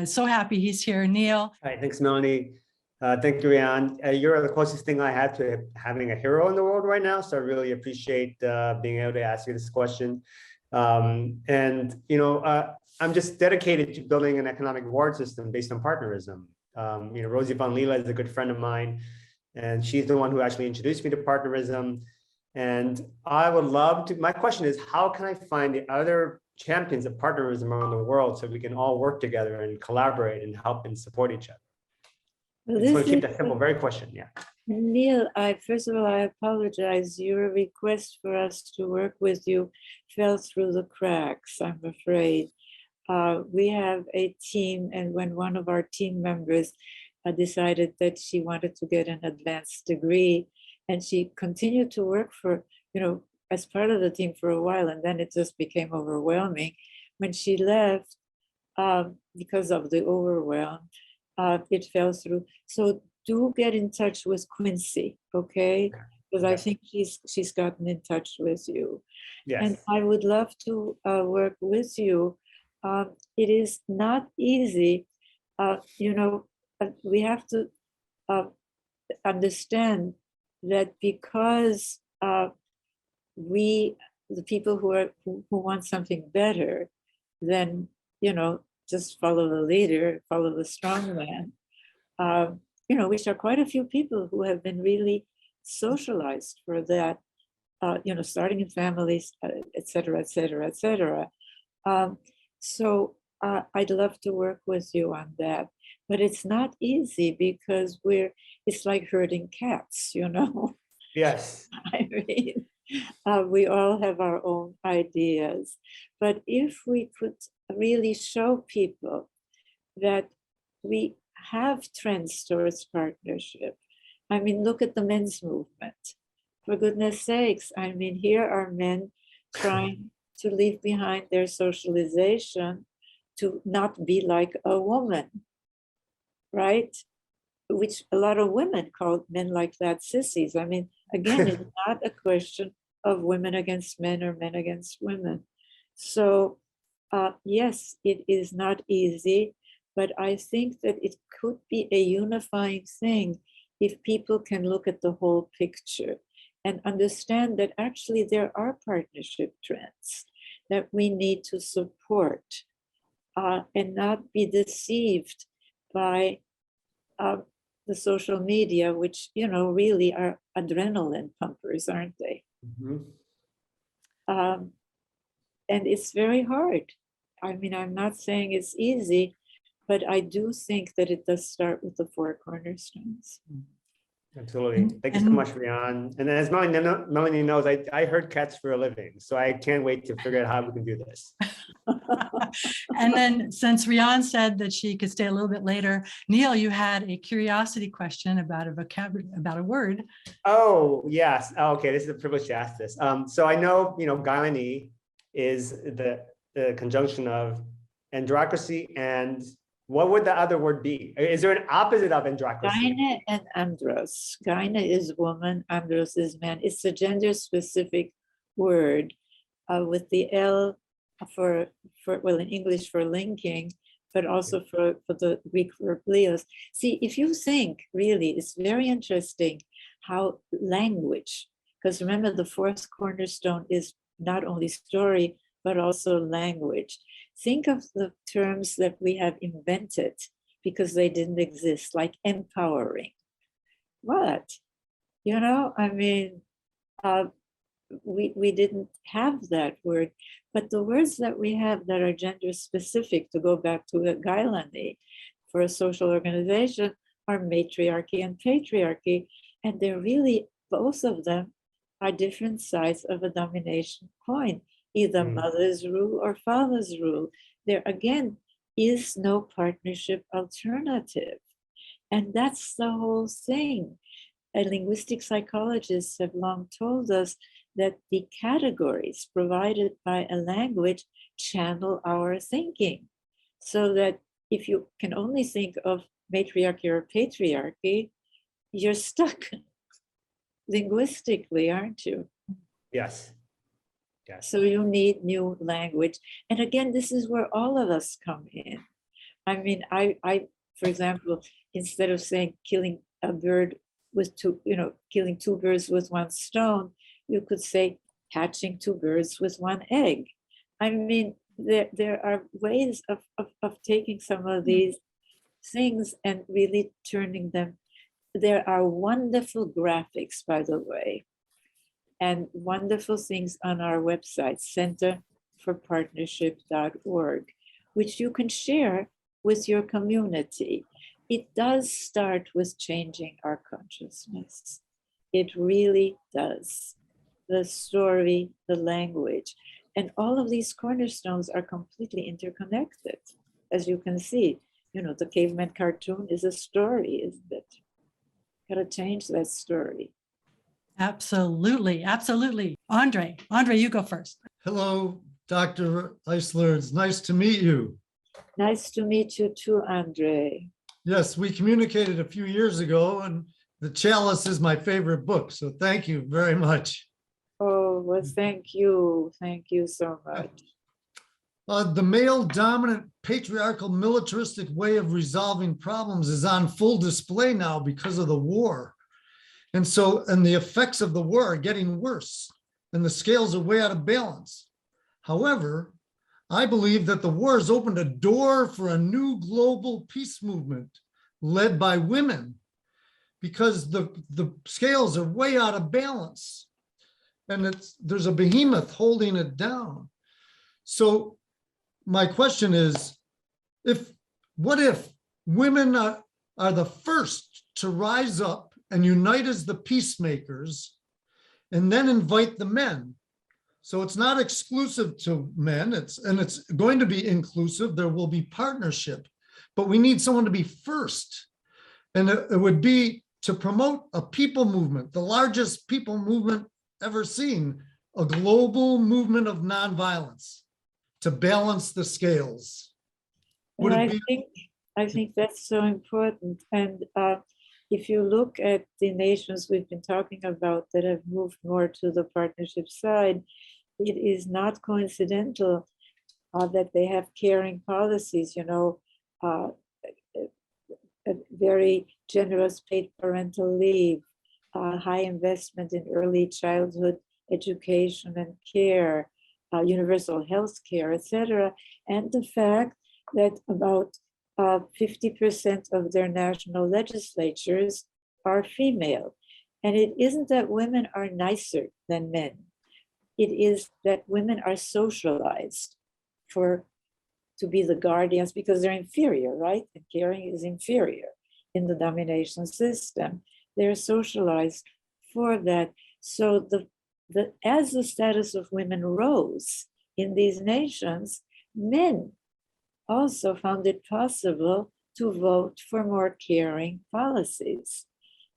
so happy he's here. Neil. All right, thanks, Melanie. Thank you, Riane. You're the closest thing I had to having a hero in the world right now, so I really appreciate being able to ask you this question. I'm just dedicated to building an economic reward system based on partnerism. Rosie von Lila is a good friend of mine, and she's the one who actually introduced me to partnerism. And I would love to, my question is, how can I find the other champions of partnerism around the world so we can all work together and collaborate and help and support each other? Well, I just want to keep that simple, very question, yeah. Neil, first of all, I apologize. Your request for us to work with you fell through the cracks, I'm afraid. We have a team, and when one of our team members decided that she wanted to get an advanced degree, and she continued to work for, as part of the team for a while, and then it just became overwhelming. When she left, because of the overwhelm, it fell through. So do get in touch with Quincy, okay? Because I think she's gotten in touch with you. Yes. And I would love to work with you. It is not easy. We have to understand that because the people who want something better, then just follow the leader, follow the strong man. Which are quite a few people who have been really socialized for that. Starting in families, et cetera, et cetera, et cetera. So I'd love to work with you on that, but it's not easy because it's like herding cats, Yes. I mean, we all have our own ideas, but if we could really show people that we have trends towards partnership. I mean, look at the men's movement. For goodness sakes, I mean, here are men trying to leave behind their socialization to not be like a woman, right? Which a lot of women call men like that sissies. I mean, again, it's not a question of women against men or men against women. So yes, it is not easy, but I think that it could be a unifying thing if people can look at the whole picture and understand that actually there are partnership trends that we need to support and not be deceived by the social media, which, really are adrenaline pumpers, aren't they? Mm-hmm. And it's very hard. I mean, I'm not saying it's easy, but I do think that it does start with the 4 cornerstones. Absolutely. Thank you so much, Riane. And as Melanie knows, I herd cats for a living, so I can't wait to figure out how we can do this. And then since Riane said that she could stay a little bit later, Neil, you had a curiosity question about a vocabulary, about a word. Oh, yes. Okay, this is a privilege to ask this. So I know, gyne is the conjunction of androcracy and what would the other word be? Is there an opposite of androcracy? Gyne and andros. Gyne is woman, andros is man. It's a gender-specific word with the L for in English for linking, but also for the Greek verb leos. See, if you think, really, it's very interesting how language, because remember the 4th cornerstone is not only story, but also language. Think of the terms that we have invented because they didn't exist, like empowering. what? You know, I mean, we didn't have that word, but the words that we have that are gender specific, to go back to Gailani, for a social organization, are matriarchy and patriarchy. And they're really, both of them are different sides of a domination coin, either mother's rule or father's rule. There again is no partnership alternative. And that's the whole thing. And linguistic psychologists have long told us that the categories provided by a language channel our thinking. So that if you can only think of matriarchy or patriarchy, you're stuck linguistically, aren't you? Yes. Yes. So you need new language. And again, this is where all of us come in. I mean, I, for example, instead of saying killing a bird with two, killing two birds with one stone, you could say hatching two birds with one egg. I mean, there are ways of taking some of these things and really turning them. There are wonderful graphics, by the way, and wonderful things on our website, centerforpartnership.org, which you can share with your community. It does start with changing our consciousness. It really does. The story, the language, and all of these cornerstones are completely interconnected. As you can see, the caveman cartoon is a story, isn't it? Gotta change that story. Absolutely. Absolutely. Andre, you go first. Hello, Dr. Eisler. It's nice to meet you. Nice to meet you too, Andre. Yes, we communicated a few years ago, and The Chalice is my favorite book. So thank you very much. Oh, well, thank you. Thank you so much. The male dominant patriarchal militaristic way of resolving problems is on full display now because of the war. And the effects of the war are getting worse, and the scales are way out of balance. However, I believe that the war has opened a door for a new global peace movement led by women, because the scales are way out of balance, and there's a behemoth holding it down. So my question is, what if women are the first to rise up and unite as the peacemakers, and then invite the men? So it's not exclusive to men, it's going to be inclusive. There will be partnership, but we need someone to be first. And it would be to promote a people movement, the largest people movement ever seen, a global movement of nonviolence to balance the scales. Well, I think that's so important. And if you look at the nations we've been talking about that have moved more to the partnership side, it is not coincidental that they have caring policies, a very generous paid parental leave, high investment in early childhood education and care, universal health care, etc. And the fact that about 50% of their national legislatures are female. And it isn't that women are nicer than men. It is that women are socialized to be the guardians because they're inferior, right? And caring is inferior in the domination system. They're socialized for that. So as the status of women rose in these nations, men also found it possible to vote for more caring policies.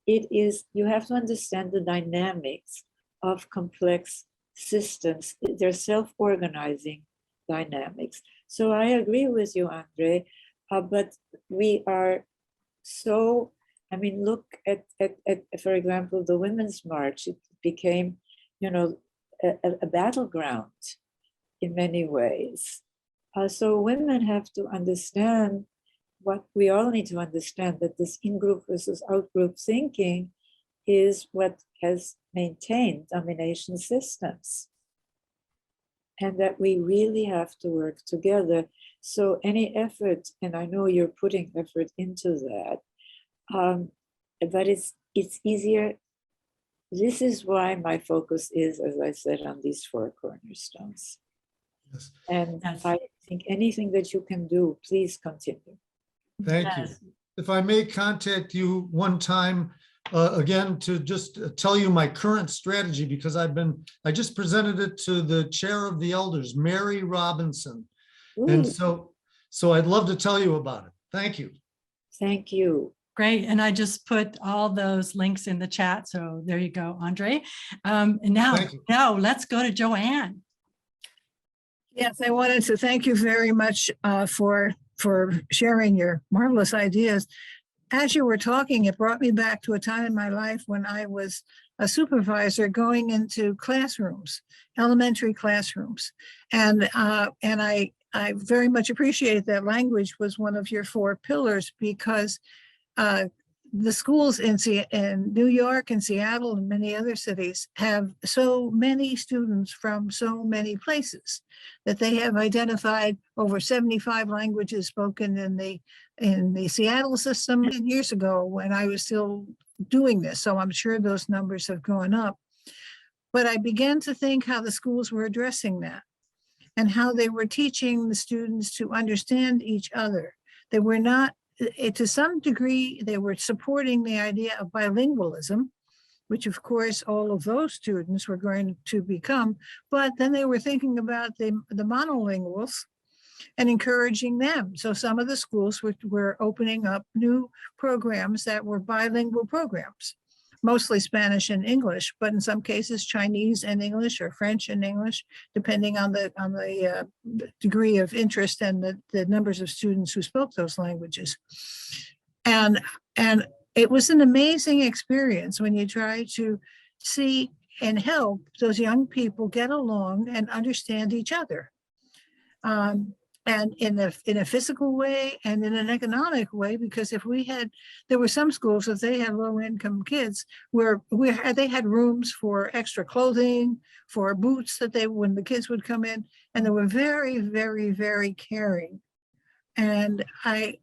You have to understand the dynamics of complex systems, their self-organizing dynamics. So I agree with you, Andre, but we are look at, for example, the Women's March. It became, a battleground in many ways. So women have to understand what we all need to understand, that this in-group versus out-group thinking is what has maintained domination systems. And that we really have to work together. So any effort, and I know you're putting effort into that, but it's easier. This is why my focus is, as I said, on these 4 cornerstones. Yes. And Yes. I think anything that you can do, please continue. Thank you. Yes. If I may contact you one time, again, to just tell you my current strategy, because I just presented it to the chair of the elders, Mary Robinson. And Ooh, so I'd love to tell you about it. Thank you. thank you. Great. And I just put all those links in the chat. So there you go, Andre. And now Thank you. let's go to Joanne. Yes, I wanted to thank you very much for sharing your marvelous ideas. As you were talking, it brought me back to a time in my life when I was a supervisor going into classrooms, elementary classrooms, and I very much appreciate that language was one of your 4 pillars, because the schools in New York and Seattle and many other cities have so many students from so many places that they have identified over 75 languages spoken in the Seattle system years ago when I was still doing this. So I'm sure those numbers have gone up. But I began to think how the schools were addressing that and how they were teaching the students to understand each other. They were not, to some degree, they were supporting the idea of bilingualism, which of course all of those students were going to become, but then they were thinking about the monolinguals and encouraging them. So some of the schools were opening up new programs that were bilingual programs, mostly Spanish and English, but in some cases Chinese and English or French and English, depending on the degree of interest and the numbers of students who spoke those languages. And it was an amazing experience when you try to see and help those young people get along and understand each other. And in a physical way and in an economic way, because there were some schools that they had low income kids where they had rooms for extra clothing, for boots when the kids would come in, and they were very, very, very caring. And I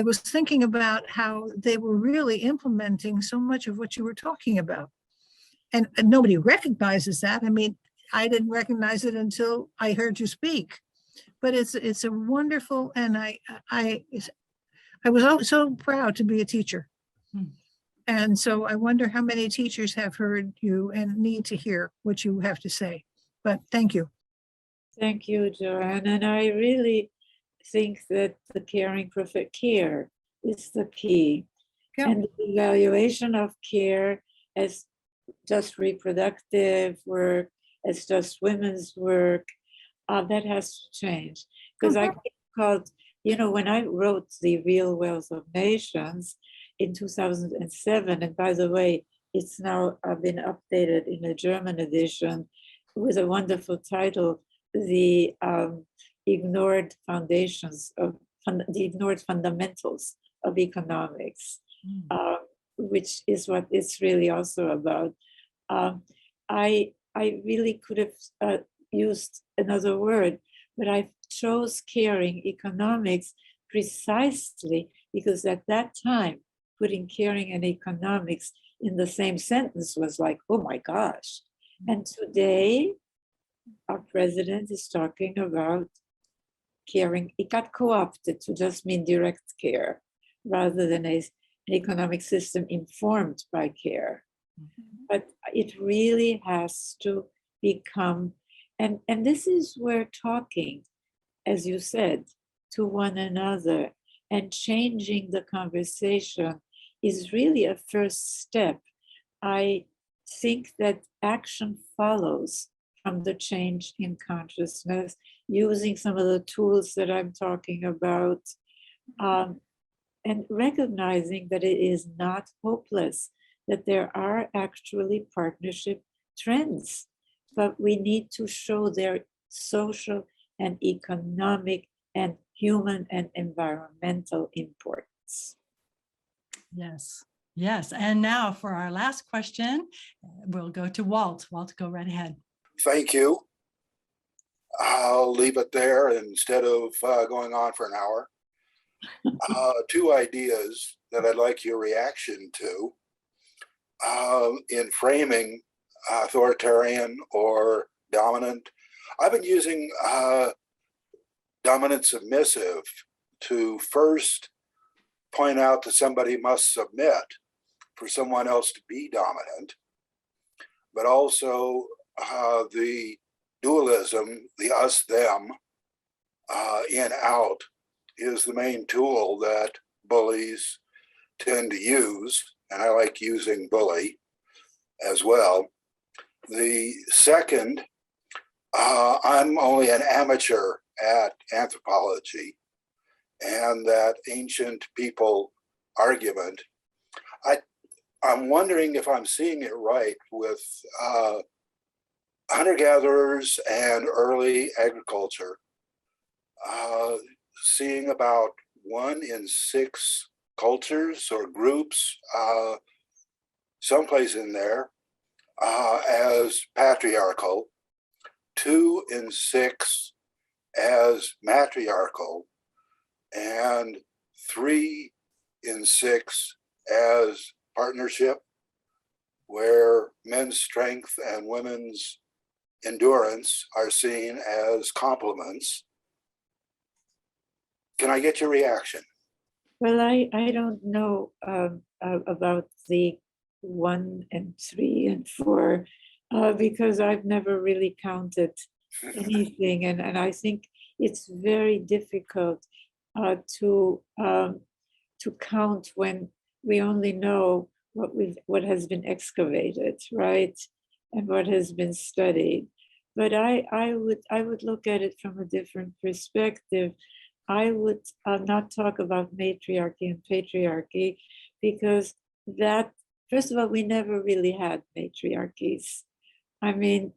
was thinking about how they were really implementing so much of what you were talking about. And nobody recognizes that. I mean, I didn't recognize it until I heard you speak. But it's a wonderful, and I was so proud to be a teacher. And so I wonder how many teachers have heard you and need to hear what you have to say. But thank you. Thank you, Joanne. And I really think that the care is the key. Yeah. And the evaluation of care as just reproductive work, as just women's work, that has to change. Because I called, when I wrote The Real Wealth of Nations in 2007, and by the way, it's now been updated in a German edition with a wonderful title, The Ignored Fundamentals of Economics, which is what it's really also about. I really could have used another word, but I chose caring economics precisely because at that time, putting caring and economics in the same sentence was like, oh my gosh. And today, our president is talking about caring. It got co-opted to just mean direct care rather than an economic system informed by care. But it really has to become, and this is where talking, as you said, to one another and changing the conversation is really a first step. I think that action follows from the change in consciousness, using some of the tools that I'm talking about, and recognizing that it is not hopeless, that there are actually partnership trends, but we need to show their social and economic and human and environmental importance. Yes, yes. And now for our last question, we'll go to Walt. Walt, go right ahead. Thank you. I'll leave it there instead of going on for an hour. Two ideas that I'd like your reaction to in framing authoritarian or dominant. I've been using dominant submissive to first point out that somebody must submit for someone else to be dominant, but also the dualism, the us, them, in, out, is the main tool that bullies tend to use, and I like using bully as well. The second, I'm only an amateur at anthropology, and that ancient people argument, I'm wondering if I'm seeing it right with hunter-gatherers and early agriculture, seeing about 1 in 6 cultures or groups, someplace in there, as patriarchal, 2 in 6 as matriarchal, and 3 in 6 as partnership, where men's strength and women's endurance are seen as complements. Can I get your reaction? Well, I don't know about the 1 and 3 and 4 because I've never really counted anything, and I think it's very difficult to count when we only know what has been excavated, right, and what has been studied. But I would look at it from a different perspective. I would not talk about matriarchy and patriarchy, because that, first of all, we never really had matriarchies. I mean,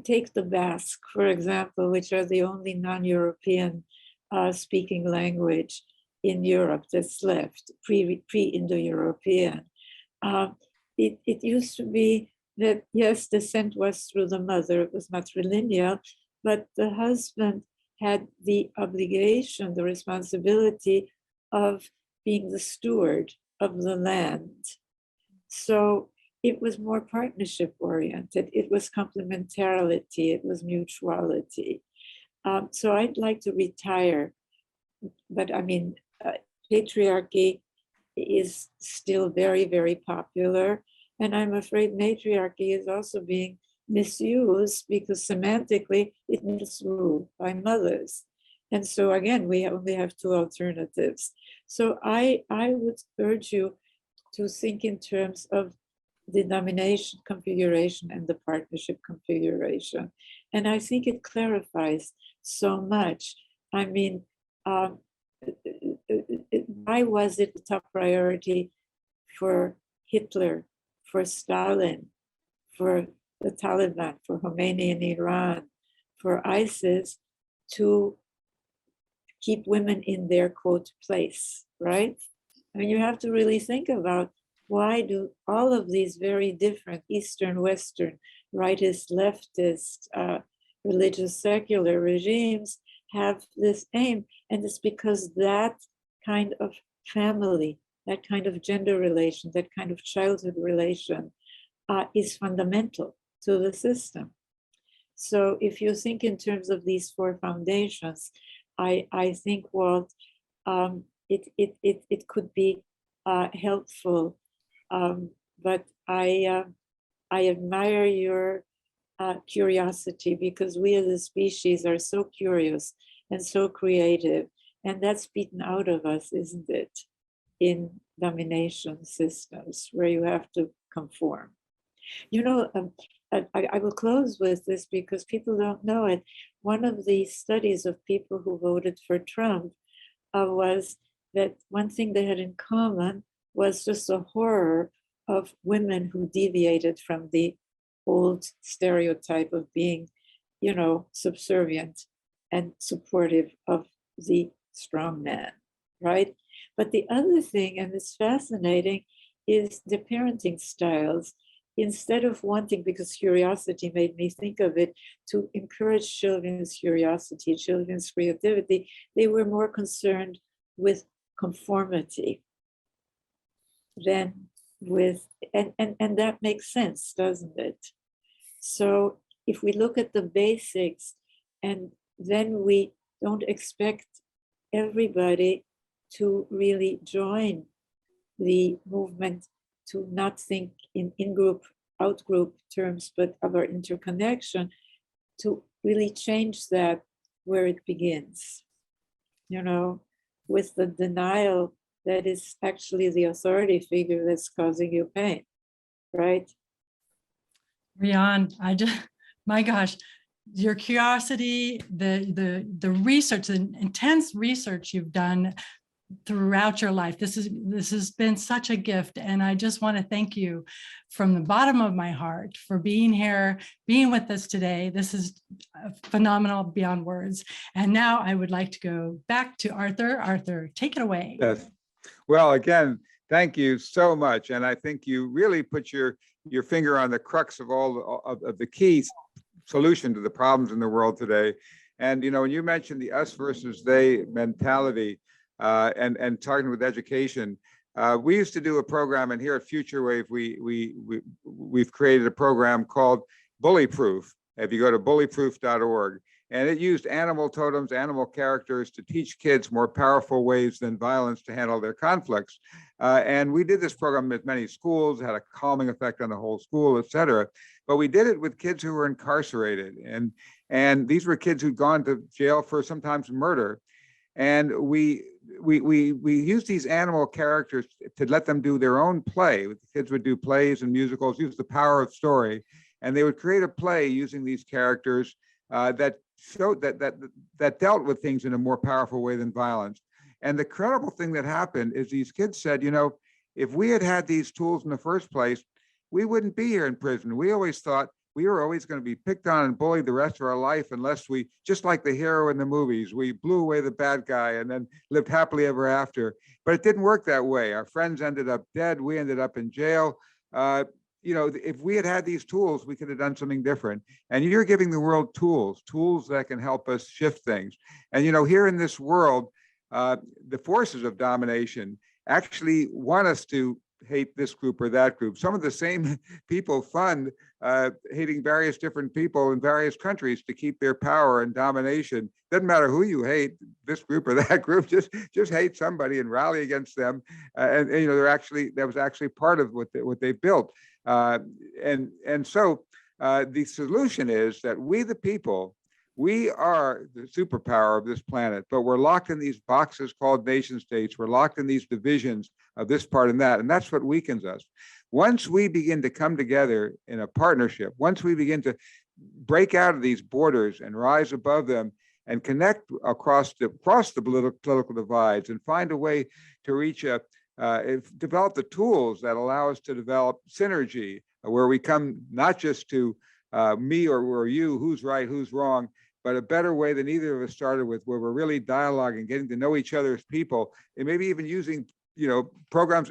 take the Basque, for example, which are the only non-European speaking language in Europe that's left, pre-Indo-European. It used to be that, yes, descent was through the mother, it was matrilineal, but the husband had the obligation, the responsibility of being the steward of the land. So it was more partnership oriented, it was complementarity, it was mutuality. So I'd like to retire, but I mean, patriarchy is still very, very popular. And I'm afraid matriarchy is also being misused because semantically it means rule by mothers. And so again, we only have 2 alternatives. So I would urge you to think in terms of the domination configuration and the partnership configuration. And I think it clarifies so much. I mean, why was it the top priority for Hitler, for Stalin, for the Taliban, for Khomeini in Iran, for ISIS to keep women in their quote place, right? I mean, you have to really think about why do all of these very different Eastern, Western, rightist, leftist, religious, secular regimes have this aim? And it's because that kind of family, that kind of gender relation, that kind of childhood relation is fundamental to the system. So if you think in terms of these 4 foundations, I think, Walt, it could be helpful. But I admire your curiosity, because we as a species are so curious and so creative, and that's beaten out of us, isn't it, in domination systems where you have to conform. You know, I will close with this because people don't know it. One of the studies of people who voted for Trump was that one thing they had in common was just a horror of women who deviated from the old stereotype of being, you know, subservient and supportive of the strong man, right? But the other thing, and it's fascinating, is the parenting styles. Instead of wanting, because curiosity made me think of it, to encourage children's curiosity, children's creativity, they were more concerned with conformity. than with, and that makes sense, doesn't it? So if we look at the basics, and then we don't expect everybody to really join the movement, to not think in in-group, out-group terms, but of our interconnection, to really change that where it begins, you know, with the denial that is actually the authority figure that's causing you pain, right? Riane, I just, my gosh, your curiosity, the research, the intense research you've done throughout your life. This has been such a gift. And I just want to thank you from the bottom of my heart for being here, being with us today. This is phenomenal beyond words. And now I would like to go back to Arthur. Arthur, take it away. Yes. Well, again, thank you so much. And I think you really put your finger on the crux of all of the key solution to the problems in the world today. And, you know, when you mentioned the us versus they mentality, and talking with education, we used to do a program, and here at Future Wave, we've created a program called Bully Proof. If you go to bullyproof.org, and it used animal totems, animal characters to teach kids more powerful ways than violence to handle their conflicts. And we did this program at many schools, had a calming effect on the whole school, et cetera. But we did it with kids who were incarcerated, and these were kids who'd gone to jail for sometimes murder. And we use these animal characters to let them do their own play. The kids would do plays and musicals, use the power of story, and they would create a play using these characters that showed that dealt with things in a more powerful way than violence. And the incredible thing that happened is these kids said, you know, if we had had these tools in the first place, we wouldn't be here in prison. We always thought we were always going to be picked on and bullied the rest of our life unless we, just like the hero in the movies, we blew away the bad guy and then lived happily ever after. But it didn't work that way. Our friends ended up dead. We ended up in jail. You know, if we had had these tools, we could have done something different. And you're giving the world tools that can help us shift things. And, you know, here in this world, the forces of domination actually want us to hate this group or that group. Some of the same people fund hating various different people in various countries to keep their power and domination. Doesn't matter who you hate, this group or that group, just hate somebody and rally against them. And you know, that was actually part of what they built. And so the solution is that we, the people, we are the superpower of this planet, but we're locked in these boxes called nation states. We're locked in these divisions of this part and that, and that's what weakens us. Once we begin to come together in a partnership, once we begin to break out of these borders and rise above them and connect across the political divides and find a way to reach develop the tools that allow us to develop synergy, where we come not just to me or you, who's right, who's wrong, but a better way than either of us started with, where we're really dialoguing, getting to know each other as people, and maybe even using, you know, programs,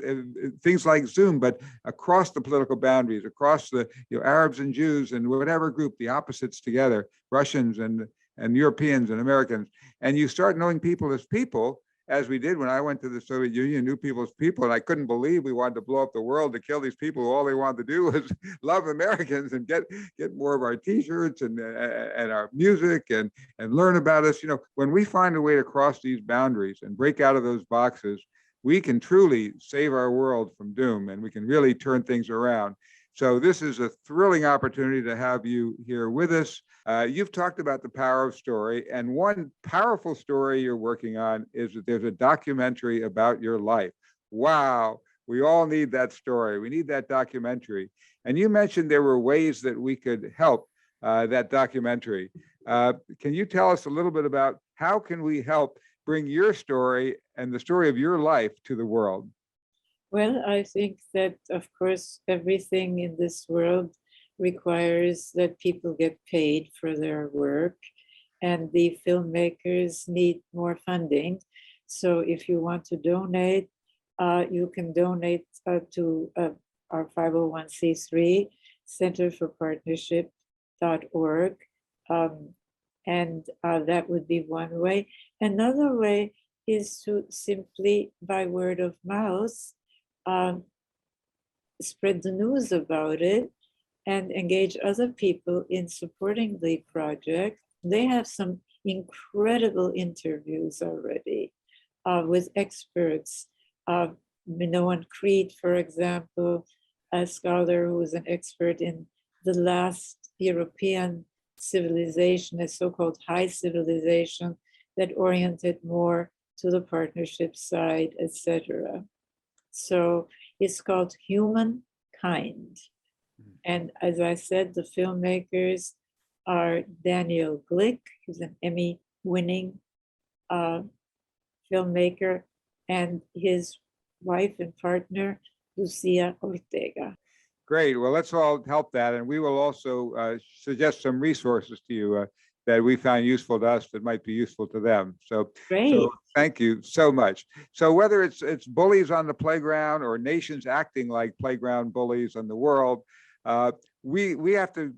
things like Zoom, but across the political boundaries, across the, you know, Arabs and Jews and whatever group, the opposites together, Russians and Europeans and Americans, and you start knowing people as people, as we did when I went to the Soviet Union, knew people as people, and I couldn't believe we wanted to blow up the world to kill these people who all they wanted to do was love Americans and get more of our T-shirts and our music and learn about us. You know, when we find a way to cross these boundaries and break out of those boxes, we can truly save our world from doom, and we can really turn things around. So this is a thrilling opportunity to have you here with us. You've talked about the power of story, and one powerful story you're working on is that there's a documentary about your life. Wow, we all need that story. We need that documentary. And you mentioned there were ways that we could help that documentary. Can you tell us a little bit about how can we help bring your story and the story of your life to the world? Well, I think that, of course, everything in this world requires that people get paid for their work, and the filmmakers need more funding. So if you want to donate, you can donate to our 501c3, Center for Partnership.org. And that would be one way. Another way is to simply, by word of mouth, spread the news about it and engage other people in supporting the project. They have some incredible interviews already with experts. On Crete, for example, a scholar who is an expert in the last European civilization, a so-called high civilization that oriented more to the partnership side, etc. So it's called Humankind. And as I said, the filmmakers are Daniel Glick, who's an Emmy-winning filmmaker, and his wife and partner, Lucia Ortega. Great. Well, let's all help that. And we will also suggest some resources to you that we found useful to us that might be useful to them. So, Great. Thank you so much. So whether it's bullies on the playground or nations acting like playground bullies in the world, we have to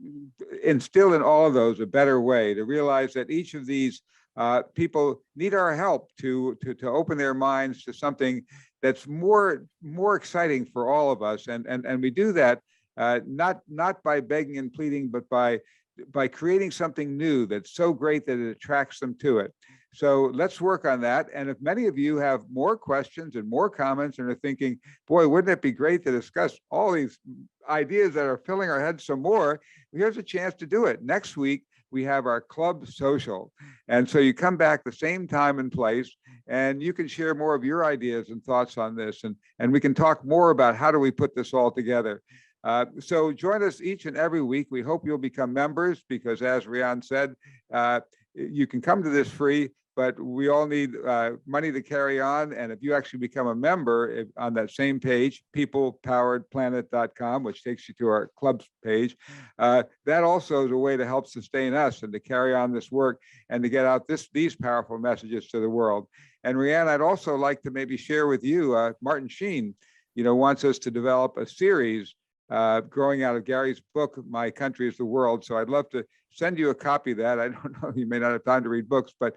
instill in all of those a better way to realize that each of these people need our help to open their minds to something that's more exciting for all of us, and we do that not by begging and pleading, but by creating something new that's so great that it attracts them to it. So let's work on that. And if many of you have more questions and more comments and are thinking, boy, wouldn't it be great to discuss all these ideas that are filling our heads some more, here's a chance to do it. Next week, we have our club social. And so you come back the same time and place, and you can share more of your ideas and thoughts on this. And we can talk more about how do we put this all together. So join us each and every week. We hope you'll become members because, as Riane said, you can come to this free, but we all need money to carry on. And if you actually become a member on that same page, peoplepoweredplanet.com, which takes you to our clubs page, that also is a way to help sustain us and to carry on this work and to get out these powerful messages to the world. And Riane, I'd also like to maybe share with you, Martin Sheen, wants us to develop a series growing out of Garry's book, My Country is the World. So I'd love to send you a copy of that. I don't know, you may not have time to read books, but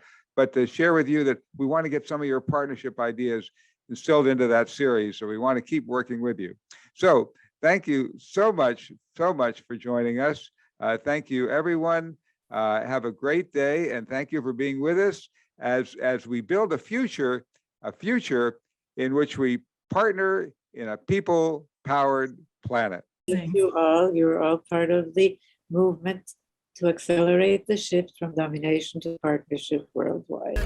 to share with you that we want to get some of your partnership ideas instilled into that series. So we want to keep working with you. So thank you so much for joining us. Thank you, everyone. Have a great day. And thank you for being with us as we build a future in which we partner in a people-powered planet. Thank you all. You're all part of the movement to accelerate the shift from domination to partnership worldwide.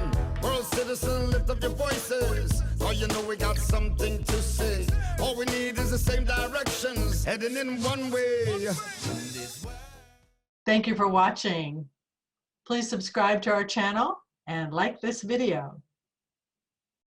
World citizen, lift up your voices. Oh, you know we got something to say. All we need is the same directions, heading in one way. Thank you for watching. Please subscribe to our channel and like this video.